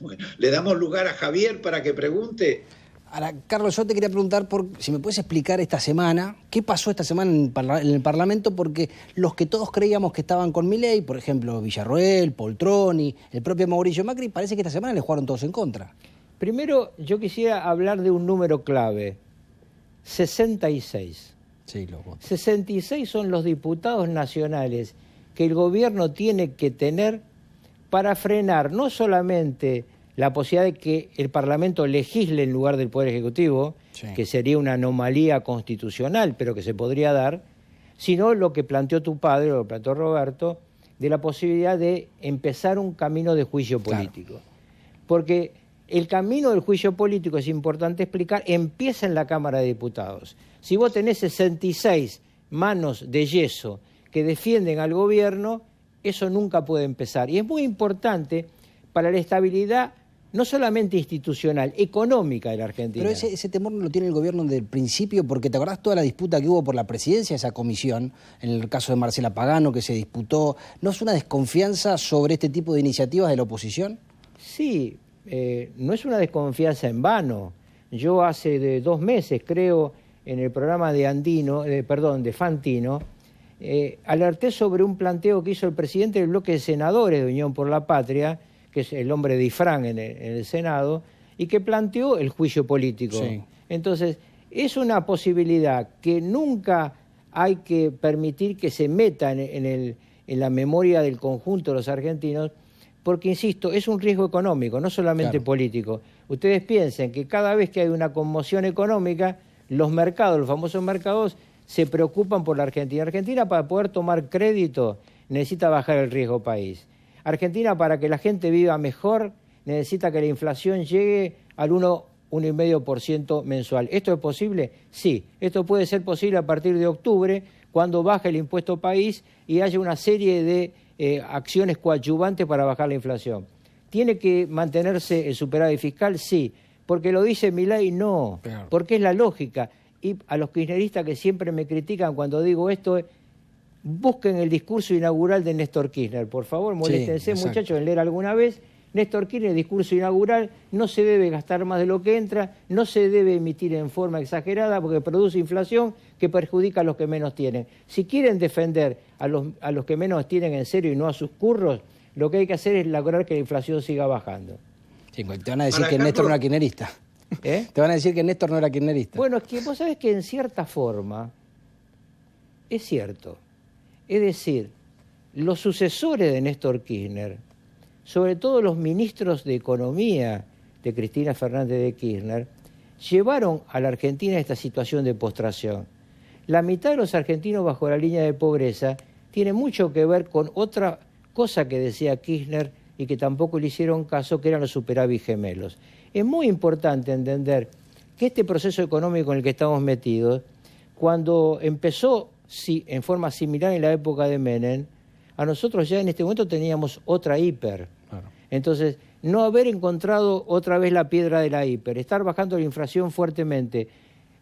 Bueno, le damos lugar a Javier para que pregunte. Ahora, Carlos, yo te quería preguntar si me puedes explicar esta semana, qué pasó esta semana en el Parlamento, porque los que todos creíamos que estaban con Milei, por ejemplo, Villarroel, Poltroni, el propio Mauricio Macri, parece que esta semana le jugaron todos en contra. Primero, yo quisiera hablar de un número clave, 66. Sí, loco. 66 son los diputados nacionales que el gobierno tiene que tener para frenar no solamente la posibilidad de que el Parlamento legisle en lugar del Poder Ejecutivo, sí, que sería una anomalía constitucional, pero que se podría dar, sino lo que planteó tu padre, lo que planteó Roberto, de la posibilidad de empezar un camino de juicio político. Claro. Porque el camino del juicio político, es importante explicar, empieza en la Cámara de Diputados. Si vos tenés 66 manos de yeso que defienden al gobierno, eso nunca puede empezar. Y es muy importante para la estabilidad no solamente institucional, económica de la Argentina. Pero ese temor no lo tiene el gobierno desde el principio, porque te acordás toda la disputa que hubo por la presidencia de esa comisión, en el caso de Marcela Pagano, que se disputó. ¿No es una desconfianza sobre este tipo de iniciativas de la oposición? Sí, no es una desconfianza en vano. Yo hace 2 meses, creo, en el programa de Fantino, alerté sobre un planteo que hizo el presidente del bloque de senadores de Unión por la Patria, que es el hombre de Ifrán en el Senado, y que planteó el juicio político. Sí. Entonces, es una posibilidad que nunca hay que permitir que se meta en la memoria del conjunto de los argentinos, porque, insisto, es un riesgo económico, no solamente político. Ustedes piensen que cada vez que hay una conmoción económica, los mercados, los famosos mercados, se preocupan por la Argentina. Argentina, para poder tomar crédito, necesita bajar el riesgo país. Argentina, para que la gente viva mejor, necesita que la inflación llegue al 1,5% mensual. ¿Esto es posible? Sí. Esto puede ser posible a partir de octubre, cuando baje el impuesto país y haya una serie de acciones coadyuvantes para bajar la inflación. ¿Tiene que mantenerse el superávit fiscal? Sí. ¿Porque lo dice Milei? No. Claro. Porque es la lógica. Y a los kirchneristas que siempre me critican cuando digo esto, busquen el discurso inaugural de Néstor Kirchner. Por favor, moléstense, sí, muchachos, en leer alguna vez. Néstor Kirchner, el discurso inaugural, no se debe gastar más de lo que entra, no se debe emitir en forma exagerada porque produce inflación que perjudica a los que menos tienen. Si quieren defender a los que menos tienen en serio y no a sus curros, lo que hay que hacer es lograr que la inflación siga bajando. Sí, te van a decir que Néstor no era kirchnerista. Te van a decir que Néstor no era kirchnerista. Bueno, es que vos sabés que en cierta forma es cierto. Es decir, los sucesores de Néstor Kirchner, sobre todo los ministros de Economía de Cristina Fernández de Kirchner, llevaron a la Argentina a esta situación de postración. La mitad de los argentinos bajo la línea de pobreza tiene mucho que ver con otra cosa que decía Kirchner y que tampoco le hicieron caso, que eran los superávit gemelos. es muy importante entender que este proceso económico en el que estamos metidos, cuando empezó en forma similar en la época de Menem, a nosotros ya en este momento teníamos otra hiper. Claro. Entonces, no haber encontrado otra vez la piedra de la hiper, estar bajando la inflación fuertemente,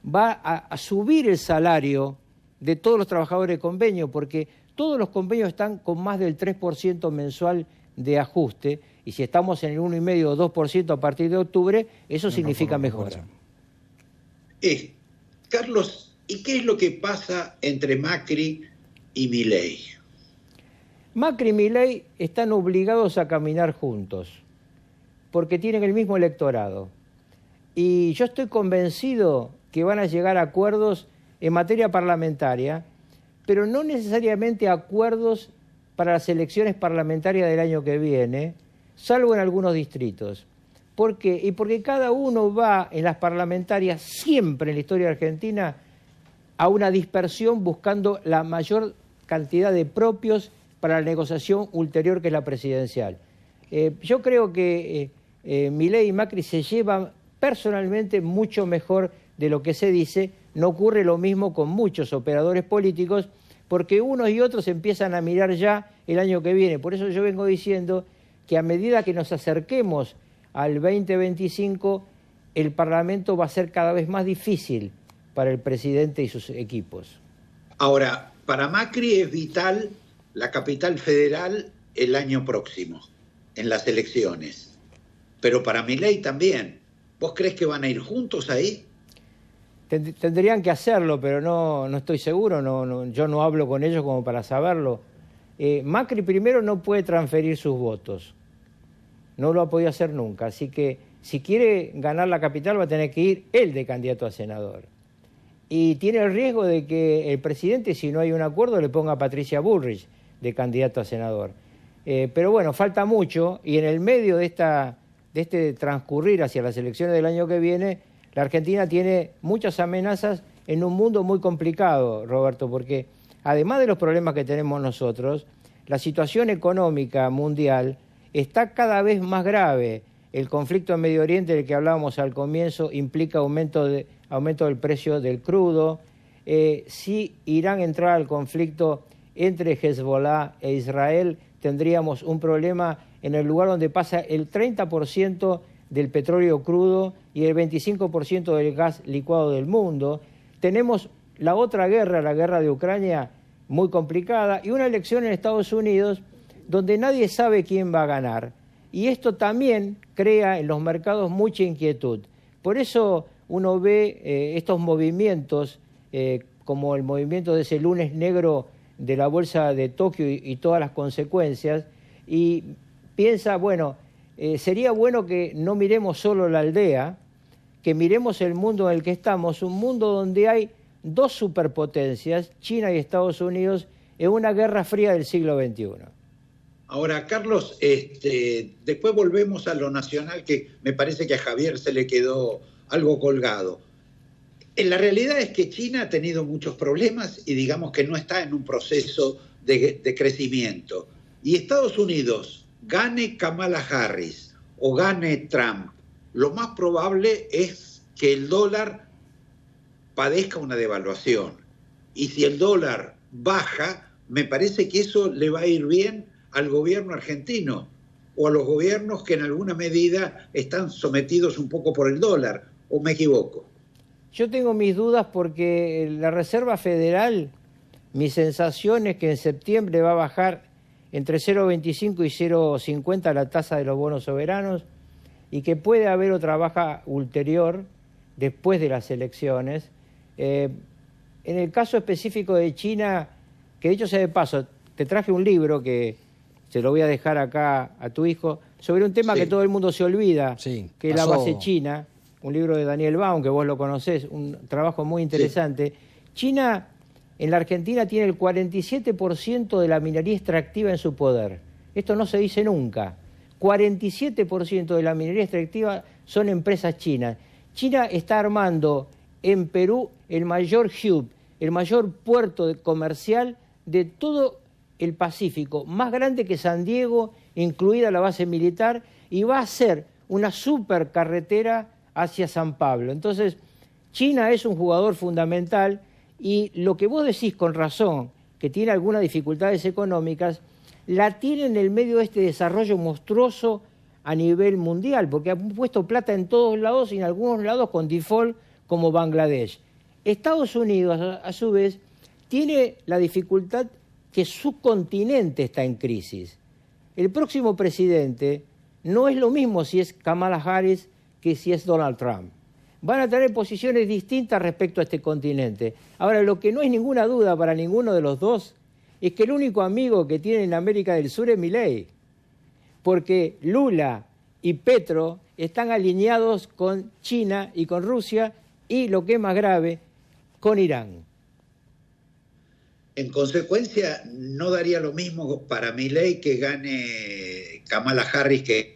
va a subir el salario de todos los trabajadores de convenio, porque todos los convenios están con más del 3% mensual de ajuste, y si estamos en el 1,5 o 2% a partir de octubre, eso significa mejora. Carlos, ¿y qué es lo que pasa entre Macri y Milei? Macri y Milei están obligados a caminar juntos, porque tienen el mismo electorado. Y yo estoy convencido que van a llegar a acuerdos en materia parlamentaria, pero no necesariamente acuerdos para las elecciones parlamentarias del año que viene, salvo en algunos distritos. ¿Por qué? Y porque cada uno va en las parlamentarias, siempre en la historia argentina, a una dispersión buscando la mayor cantidad de propios para la negociación ulterior que es la presidencial. Yo creo que Milei y Macri se llevan personalmente mucho mejor de lo que se dice. No ocurre lo mismo con muchos operadores políticos, porque unos y otros empiezan a mirar ya el año que viene. Por eso yo vengo diciendo que a medida que nos acerquemos al 2025, el Parlamento va a ser cada vez más difícil para el presidente y sus equipos. Ahora, para Macri es vital la capital federal el año próximo, en las elecciones. Pero para Milei también. ¿Vos crees que van a ir juntos ahí? Tendrían que hacerlo, pero no estoy seguro, yo no hablo con ellos como para saberlo. Macri primero no puede transferir sus votos, no lo ha podido hacer nunca, así que si quiere ganar la capital va a tener que ir él de candidato a senador. Y tiene el riesgo de que el presidente, si no hay un acuerdo, le ponga a Patricia Bullrich de candidato a senador. Pero bueno, falta mucho, y en el medio de este transcurrir hacia las elecciones del año que viene, la Argentina tiene muchas amenazas en un mundo muy complicado, Roberto, porque además de los problemas que tenemos nosotros, la situación económica mundial está cada vez más grave. El conflicto en Medio Oriente del que hablábamos al comienzo implica aumento del precio del crudo. Si Irán entrara al conflicto entre Hezbollah e Israel, tendríamos un problema en el lugar donde pasa el 30% del petróleo crudo y el 25% del gas licuado del mundo. Tenemos la otra guerra, la guerra de Ucrania, muy complicada, y una elección en Estados Unidos donde nadie sabe quién va a ganar. Y esto también crea en los mercados mucha inquietud. Por eso uno ve estos movimientos, como el movimiento de ese lunes negro de la bolsa de Tokio y todas las consecuencias, y piensa, bueno, sería bueno que no miremos solo la aldea, que miremos el mundo en el que estamos, un mundo donde hay dos superpotencias, China y Estados Unidos, en una guerra fría del siglo XXI. Ahora, Carlos, después volvemos a lo nacional, que me parece que a Javier se le quedó algo colgado. La realidad es que China ha tenido muchos problemas y digamos que no está en un proceso de crecimiento. Y Estados Unidos, gane Kamala Harris o gane Trump, lo más probable es que el dólar padezca una devaluación. Y si el dólar baja, me parece que eso le va a ir bien al gobierno argentino o a los gobiernos que en alguna medida están sometidos un poco por el dólar, ¿o me equivoco? Yo tengo mis dudas porque la Reserva Federal, mi sensación es que en septiembre va a bajar entre 0,25 y 0,50 la tasa de los bonos soberanos y que puede haber otra baja ulterior después de las elecciones. En el caso específico de China, que dicho sea de paso, te traje un libro que se lo voy a dejar acá a tu hijo, sobre un tema que todo el mundo se olvida, que es la base china, un libro de Daniel Baum, que vos lo conocés, un trabajo muy interesante. China, en la Argentina, tiene el 47% de la minería extractiva en su poder. Esto no se dice nunca. 47% de la minería extractiva son empresas chinas. China está armando en Perú el mayor hub, el mayor puerto comercial de todo el Pacífico, más grande que San Diego, incluida la base militar, y va a ser una supercarretera hacia San Pablo. Entonces, China es un jugador fundamental y lo que vos decís con razón, que tiene algunas dificultades económicas, la tiene en el medio de este desarrollo monstruoso a nivel mundial, porque han puesto plata en todos lados y en algunos lados con default como Bangladesh. Estados Unidos, a su vez, tiene la dificultad que su continente está en crisis. El próximo presidente no es lo mismo si es Kamala Harris que si es Donald Trump. Van a tener posiciones distintas respecto a este continente. Ahora, lo que no hay ninguna duda para ninguno de los dos es que el único amigo que tiene en América del Sur es Milei, porque Lula y Petro están alineados con China y con Rusia y, lo que es más grave, con Irán. En consecuencia, no daría lo mismo para Milei que gane Kamala Harris que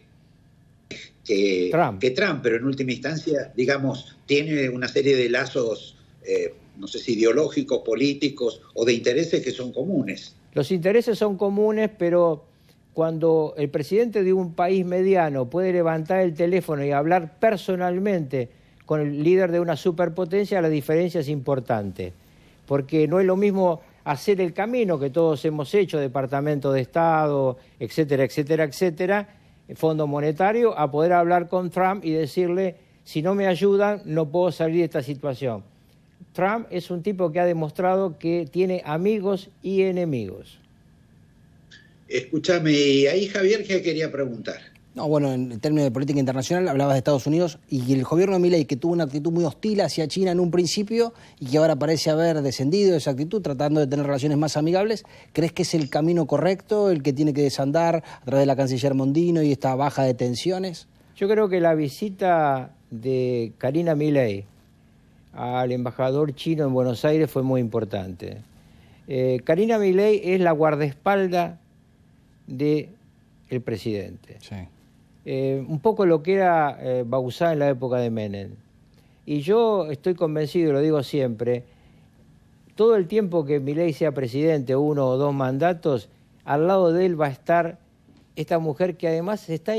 Trump, pero en última instancia, digamos, tiene una serie de lazos, no sé si ideológicos, políticos o de intereses que son comunes. Los intereses son comunes, pero cuando el presidente de un país mediano puede levantar el teléfono y hablar personalmente con el líder de una superpotencia, la diferencia es importante, porque no es lo mismo hacer el camino que todos hemos hecho, Departamento de Estado, etcétera, etcétera, etcétera, Fondo Monetario, a poder hablar con Trump y decirle, si no me ayudan, no puedo salir de esta situación. Trump es un tipo que ha demostrado que tiene amigos y enemigos. Escúchame, y ahí Javier, ¿qué quería preguntar? No, bueno, en términos de política internacional hablabas de Estados Unidos y el gobierno de Milei, que tuvo una actitud muy hostil hacia China en un principio y que ahora parece haber descendido de esa actitud, tratando de tener relaciones más amigables, ¿crees que es el camino correcto, el que tiene que desandar a través de la canciller Mondino y esta baja de tensiones? Yo creo que la visita de Karina Milei al embajador chino en Buenos Aires fue muy importante. Karina Milei es la guardaespaldas del presidente. Sí. Un poco lo que era Bauzá en la época de Menem. Y yo estoy convencido, y lo digo siempre, todo el tiempo que Milei sea presidente, 1 o 2 mandatos, al lado de él va a estar esta mujer que además se está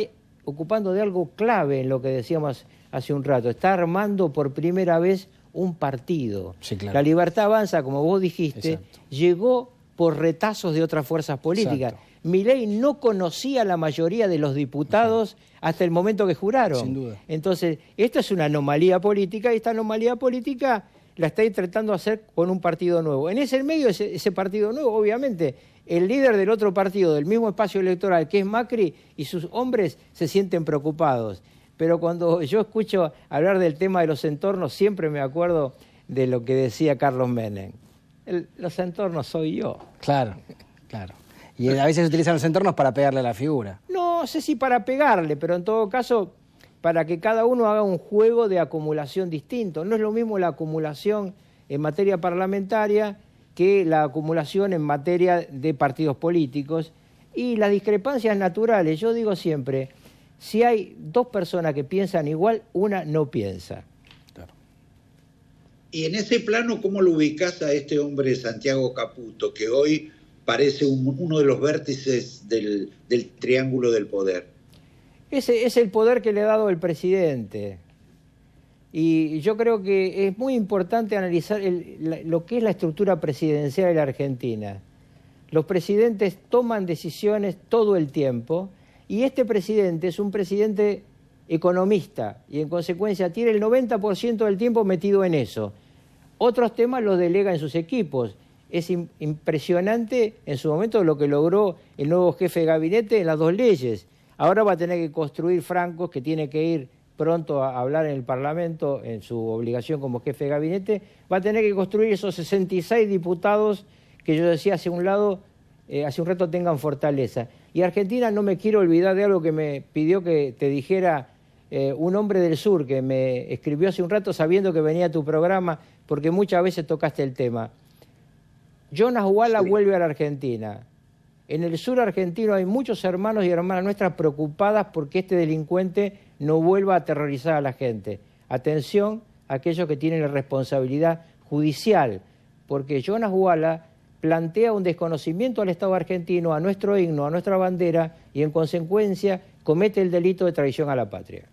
ocupando de algo clave en lo que decíamos hace un rato. Está armando por primera vez un partido. Sí, claro. La Libertad Avanza, como vos dijiste, exacto, llegó por retazos de otras fuerzas políticas. Exacto. Milei no conocía a la mayoría de los diputados hasta el momento que juraron. Sin duda. Entonces, esta es una anomalía política y esta anomalía política la está intentando hacer con un partido nuevo. En ese medio, ese partido nuevo, obviamente, el líder del otro partido, del mismo espacio electoral, que es Macri, y sus hombres se sienten preocupados. Pero cuando yo escucho hablar del tema de los entornos, siempre me acuerdo de lo que decía Carlos Menem. Los entornos soy yo. Claro, claro. Y a veces se utilizan los entornos para pegarle a la figura. No sé si para pegarle, pero en todo caso para que cada uno haga un juego de acumulación distinto. No es lo mismo la acumulación en materia parlamentaria que la acumulación en materia de partidos políticos. Y las discrepancias naturales, yo digo siempre, si hay 2 personas que piensan igual, una no piensa. Claro. Y en ese plano, ¿cómo lo ubicás a este hombre Santiago Caputo, que hoy parece uno de los vértices del triángulo del poder? Ese es el poder que le ha dado el presidente. Y yo creo que es muy importante analizar lo que es la estructura presidencial de la Argentina. Los presidentes toman decisiones todo el tiempo y este presidente es un presidente economista y en consecuencia tiene el 90% del tiempo metido en eso. Otros temas los delega en sus equipos. Es impresionante en su momento lo que logró el nuevo jefe de gabinete en las 2 leyes. Ahora va a tener que construir Francos, que tiene que ir pronto a hablar en el Parlamento en su obligación como jefe de gabinete. Va a tener que construir esos 66 diputados que yo decía hace un rato tengan fortaleza. Y Argentina, no me quiero olvidar de algo que me pidió que te dijera un hombre del sur que me escribió hace un rato sabiendo que venía a tu programa, porque muchas veces tocaste el tema. Jonas Walla vuelve a la Argentina. En el sur argentino hay muchos hermanos y hermanas nuestras preocupadas porque este delincuente no vuelva a aterrorizar a la gente. Atención a aquellos que tienen la responsabilidad judicial, porque Jonas Walla plantea un desconocimiento al Estado argentino, a nuestro himno, a nuestra bandera, y en consecuencia comete el delito de traición a la patria.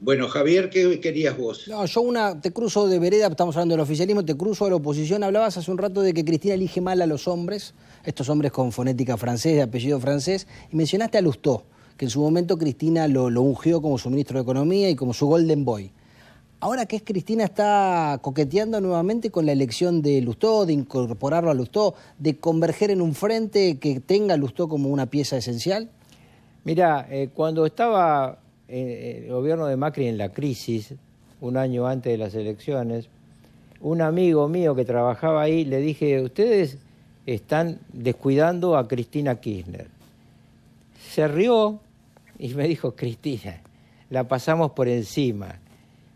Bueno, Javier, ¿qué querías vos? No, yo te cruzo de vereda, estamos hablando del oficialismo, te cruzo a la oposición. Hablabas hace un rato de que Cristina elige mal a los hombres, estos hombres con fonética francés, de apellido francés, y mencionaste a Lustó, que en su momento Cristina lo ungió como su ministro de Economía y como su Golden Boy. Ahora que Cristina está coqueteando nuevamente con la elección de Lustó, de incorporarlo a Lustó, de converger en un frente que tenga a Lustó como una pieza esencial. Mira, cuando estaba el gobierno de Macri en la crisis, un año antes de las elecciones, un amigo mío que trabajaba ahí, le dije, ustedes están descuidando a Cristina Kirchner. Se rió y me dijo, Cristina, la pasamos por encima.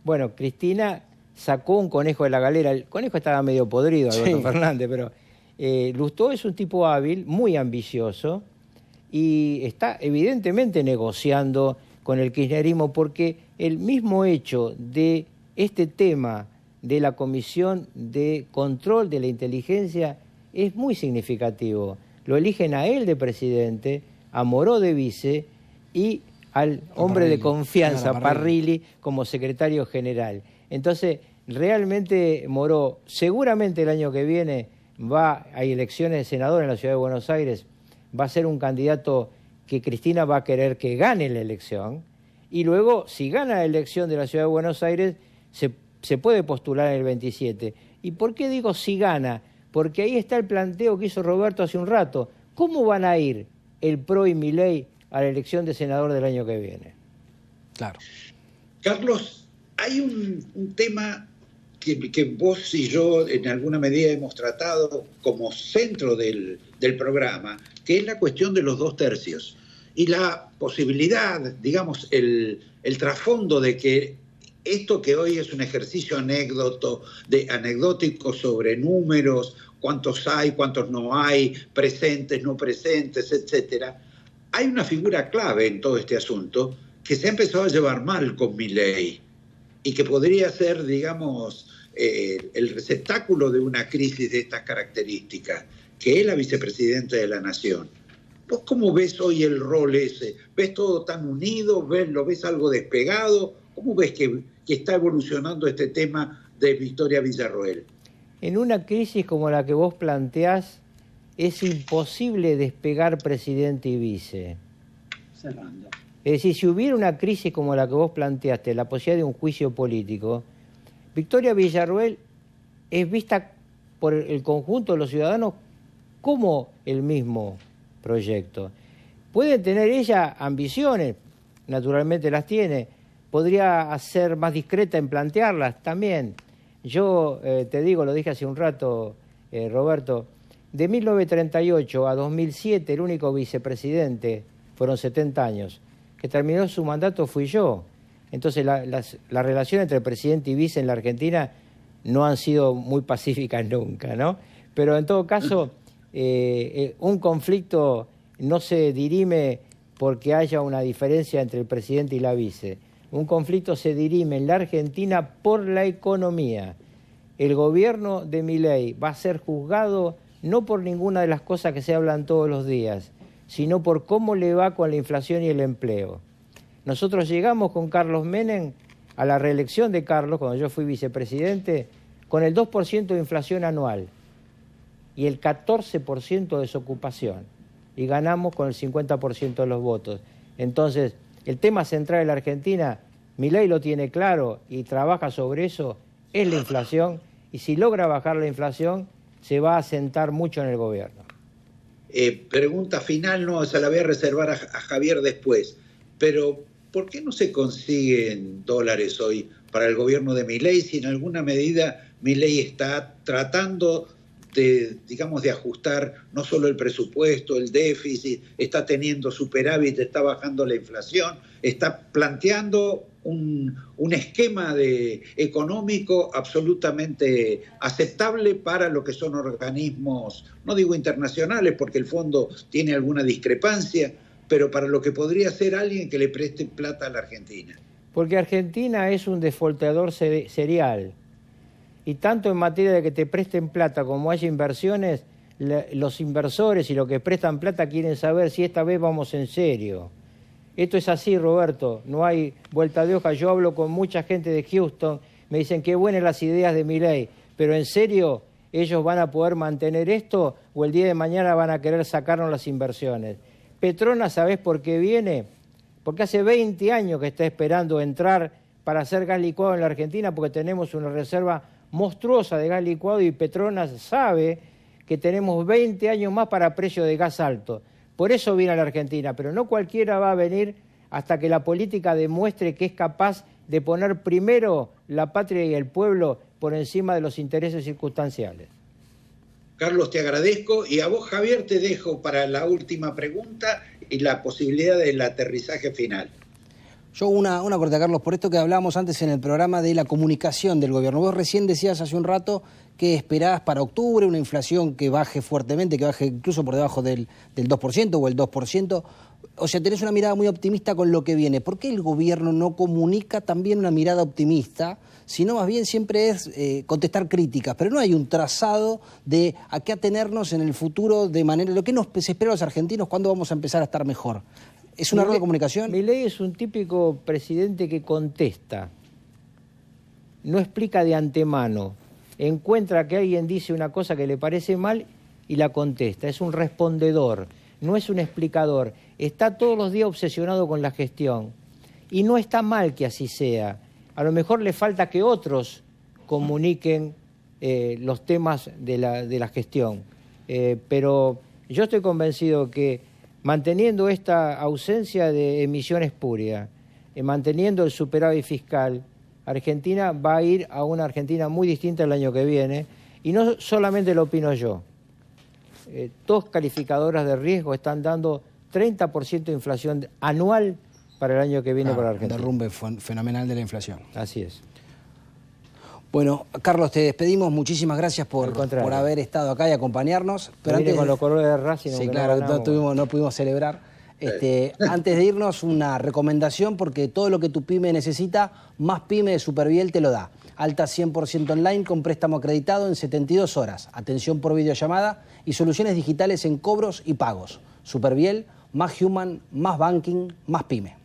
Bueno, Cristina sacó un conejo de la galera, el conejo estaba medio podrido, Alberto Fernández, pero Lustó es un tipo hábil, muy ambicioso, y está evidentemente negociando con el kirchnerismo, porque el mismo hecho de este tema de la Comisión de Control de la Inteligencia es muy significativo. Lo eligen a él de presidente, a Moró de vice y al hombre de confianza, Parrilli, como secretario general. Entonces, realmente Moró, seguramente el año que viene hay elecciones de senador en la Ciudad de Buenos Aires, va a ser un candidato que Cristina va a querer que gane la elección, y luego, si gana la elección de la Ciudad de Buenos Aires, se puede postular en el 27. ¿Y por qué digo si gana? Porque ahí está el planteo que hizo Roberto hace un rato. ¿Cómo van a ir el PRO y Milei a la elección de senador del año que viene? Claro. Carlos, hay un tema que vos y yo en alguna medida hemos tratado como centro del programa, que es la cuestión de los 2 tercios y la posibilidad, digamos, el trasfondo de que esto que hoy es un ejercicio anecdótico sobre números, cuántos hay, cuántos no hay, presentes, no presentes, etcétera. Hay una figura clave en todo este asunto que se ha empezado a llevar mal con Milei y que podría ser, digamos, el receptáculo de una crisis de estas características, que es la vicepresidenta de la Nación. ¿Vos cómo ves hoy el rol ese? ¿Ves todo tan unido? ¿Lo ves algo despegado? ¿Cómo ves que está evolucionando este tema de Victoria Villarroel? En una crisis como la que vos planteás, es imposible despegar presidente y vice. Cerrando. Es decir, si hubiera una crisis como la que vos planteaste, la posibilidad de un juicio político, Victoria Villarroel es vista por el conjunto de los ciudadanos como el mismo proyecto. Puede tener ella ambiciones, naturalmente las tiene, podría ser más discreta en plantearlas también. Yo te digo, lo dije hace un rato, Roberto, de 1938 a 2007 el único vicepresidente, fueron 70 años, que terminó su mandato fui yo. Entonces la relación entre presidente y vice en la Argentina no han sido muy pacíficas nunca, ¿no? Pero en todo caso, un conflicto no se dirime porque haya una diferencia entre el presidente y la vice. Un conflicto se dirime en la Argentina por la economía. El gobierno de Milei va a ser juzgado no por ninguna de las cosas que se hablan todos los días, sino por cómo le va con la inflación y el empleo. Nosotros llegamos con Carlos Menem a la reelección de Carlos, cuando yo fui vicepresidente, con el 2% de inflación anual y el 14% de desocupación. Y ganamos con el 50% de los votos. Entonces, el tema central de la Argentina, Milei lo tiene claro y trabaja sobre eso, es la inflación. Y si logra bajar la inflación, se va a asentar mucho en el gobierno. Pregunta final, no, se la voy a reservar a Javier después. Pero, ¿por qué no se consiguen dólares hoy para el gobierno de Milei si en alguna medida Milei está tratando de, digamos, de ajustar no solo el presupuesto, el déficit, está teniendo superávit, está bajando la inflación, está planteando un esquema económico absolutamente aceptable para lo que son organismos, no digo internacionales porque el fondo tiene alguna discrepancia, pero para lo que podría ser alguien que le preste plata a la Argentina? Porque Argentina es un defaultador serial. Y tanto en materia de que te presten plata como haya inversiones, los inversores y los que prestan plata quieren saber si esta vez vamos en serio. Esto es así, Roberto, no hay vuelta de hoja. Yo hablo con mucha gente de Houston, me dicen qué buenas las ideas de Milei, pero en serio, ¿ellos van a poder mantener esto o el día de mañana van a querer sacarnos las inversiones? Petronas, ¿sabés por qué viene? Porque hace 20 años que está esperando entrar para hacer gas licuado en la Argentina, porque tenemos una reserva monstruosa de gas licuado y Petronas sabe que tenemos 20 años más para precio de gas alto. Por eso viene a la Argentina, pero no cualquiera va a venir hasta que la política demuestre que es capaz de poner primero la patria y el pueblo por encima de los intereses circunstanciales. Carlos, te agradezco, y a vos, Javier, te dejo para la última pregunta y la posibilidad del aterrizaje final. Yo una corta, Carlos, por esto que hablábamos antes en el programa de la comunicación del gobierno. Vos recién decías hace un rato que esperabas para octubre una inflación que baje fuertemente, que baje incluso por debajo del 2% o el 2%. O sea, tenés una mirada muy optimista con lo que viene. ¿Por qué el gobierno no comunica también una mirada optimista? Sino más bien siempre es contestar críticas, pero no hay un trazado de a qué atenernos en el futuro de manera... Lo que nos espera a los argentinos, ¿cuándo vamos a empezar a estar mejor? ¿Es un error de comunicación? Milei es un típico presidente que contesta, no explica de antemano, encuentra que alguien dice una cosa que le parece mal y la contesta, es un respondedor, no es un explicador, está todos los días obsesionado con la gestión y no está mal que así sea, a lo mejor le falta que otros comuniquen los temas de la gestión, pero yo estoy convencido que manteniendo esta ausencia de emisión espuria, manteniendo el superávit fiscal, Argentina va a ir a una Argentina muy distinta el año que viene, y no solamente lo opino yo. Dos calificadoras de riesgo están dando 30% de inflación anual para el año que viene para Argentina. Derrumbe fenomenal de la inflación. Así es. Bueno, Carlos, te despedimos. Muchísimas gracias por haber estado acá y acompañarnos. Pero antes con los colores de Racing. Sí, claro, no pudimos celebrar. Antes de irnos, una recomendación, porque todo lo que tu pyme necesita, Más Pyme de Superviel te lo da. Alta 100% online con préstamo acreditado en 72 horas. Atención por videollamada y soluciones digitales en cobros y pagos. Superviel, más human, más banking, más pyme.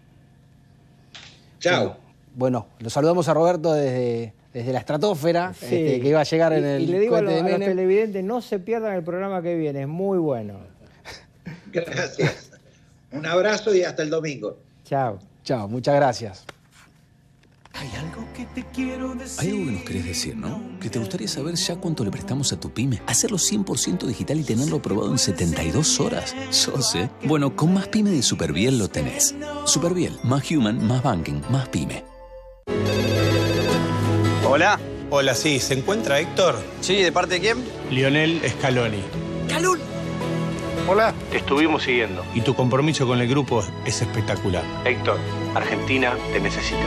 Chao. Bueno, lo saludamos a Roberto desde la estratosfera, sí, que iba a llegar en el... Y le digo a los televidentes, no se pierdan el programa que viene, es muy bueno. Gracias. Un abrazo y hasta el domingo. Chao. Chao, muchas gracias. Hay algo que nos querés decir, ¿no? Que te gustaría saber ya cuánto le prestamos a tu pyme. Hacerlo 100% digital y tenerlo aprobado en 72 horas. Yo sé. Bueno, con Más Pyme de Superviel lo tenés. Superviel, más human, más banking, más pyme. Hola. Hola, sí. ¿Se encuentra Héctor? Sí, ¿de parte de quién? Lionel Scaloni. ¡Calul! Hola. Te estuvimos siguiendo y tu compromiso con el grupo es espectacular. Héctor, Argentina te necesita.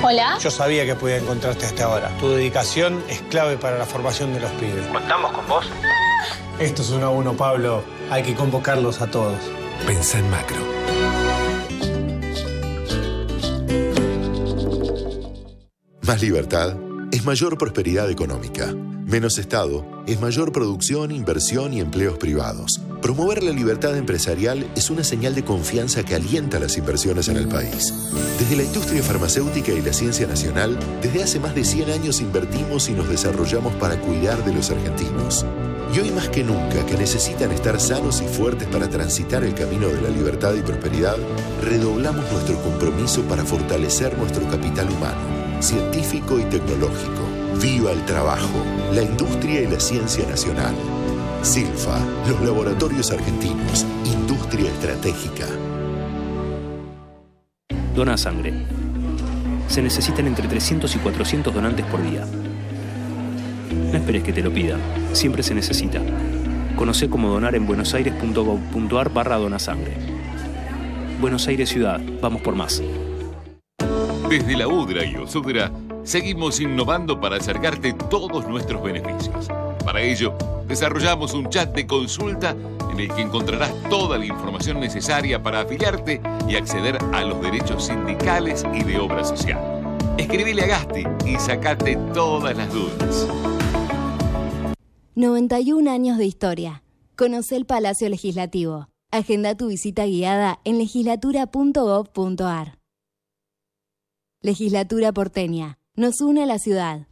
Hola. Yo sabía que podía encontrarte hasta ahora. Tu dedicación es clave para la formación de los pibes. ¿Contamos con vos? Esto es 1 a 1, Pablo. Hay que convocarlos a todos. Pensá en macro. Más libertad es mayor prosperidad económica. Menos Estado es mayor producción, inversión y empleos privados. Promover la libertad empresarial es una señal de confianza que alienta las inversiones en el país. Desde la industria farmacéutica y la ciencia nacional, desde hace más de 100 años invertimos y nos desarrollamos para cuidar de los argentinos. Y hoy más que nunca, que necesitan estar sanos y fuertes para transitar el camino de la libertad y prosperidad, redoblamos nuestro compromiso para fortalecer nuestro capital humano, científico y tecnológico. ¡Viva el trabajo, la industria y la ciencia nacional! Silfa, los laboratorios argentinos, industria estratégica. Dona sangre. Se necesitan entre 300 y 400 donantes por día. No esperes que te lo pidan, siempre se necesita. Conocé cómo donar en buenosaires.gov.ar/donasangre. Buenos Aires Ciudad, vamos por más. Desde la UDRA y OSUDRA, seguimos innovando para acercarte todos nuestros beneficios. Para ello, desarrollamos un chat de consulta en el que encontrarás toda la información necesaria para afiliarte y acceder a los derechos sindicales y de obra social. Escribile a Gasti y sacate todas las dudas. 91 años de historia. Conoce el Palacio Legislativo. Agenda tu visita guiada en legislatura.gov.ar. Legislatura porteña. Nos une a la ciudad.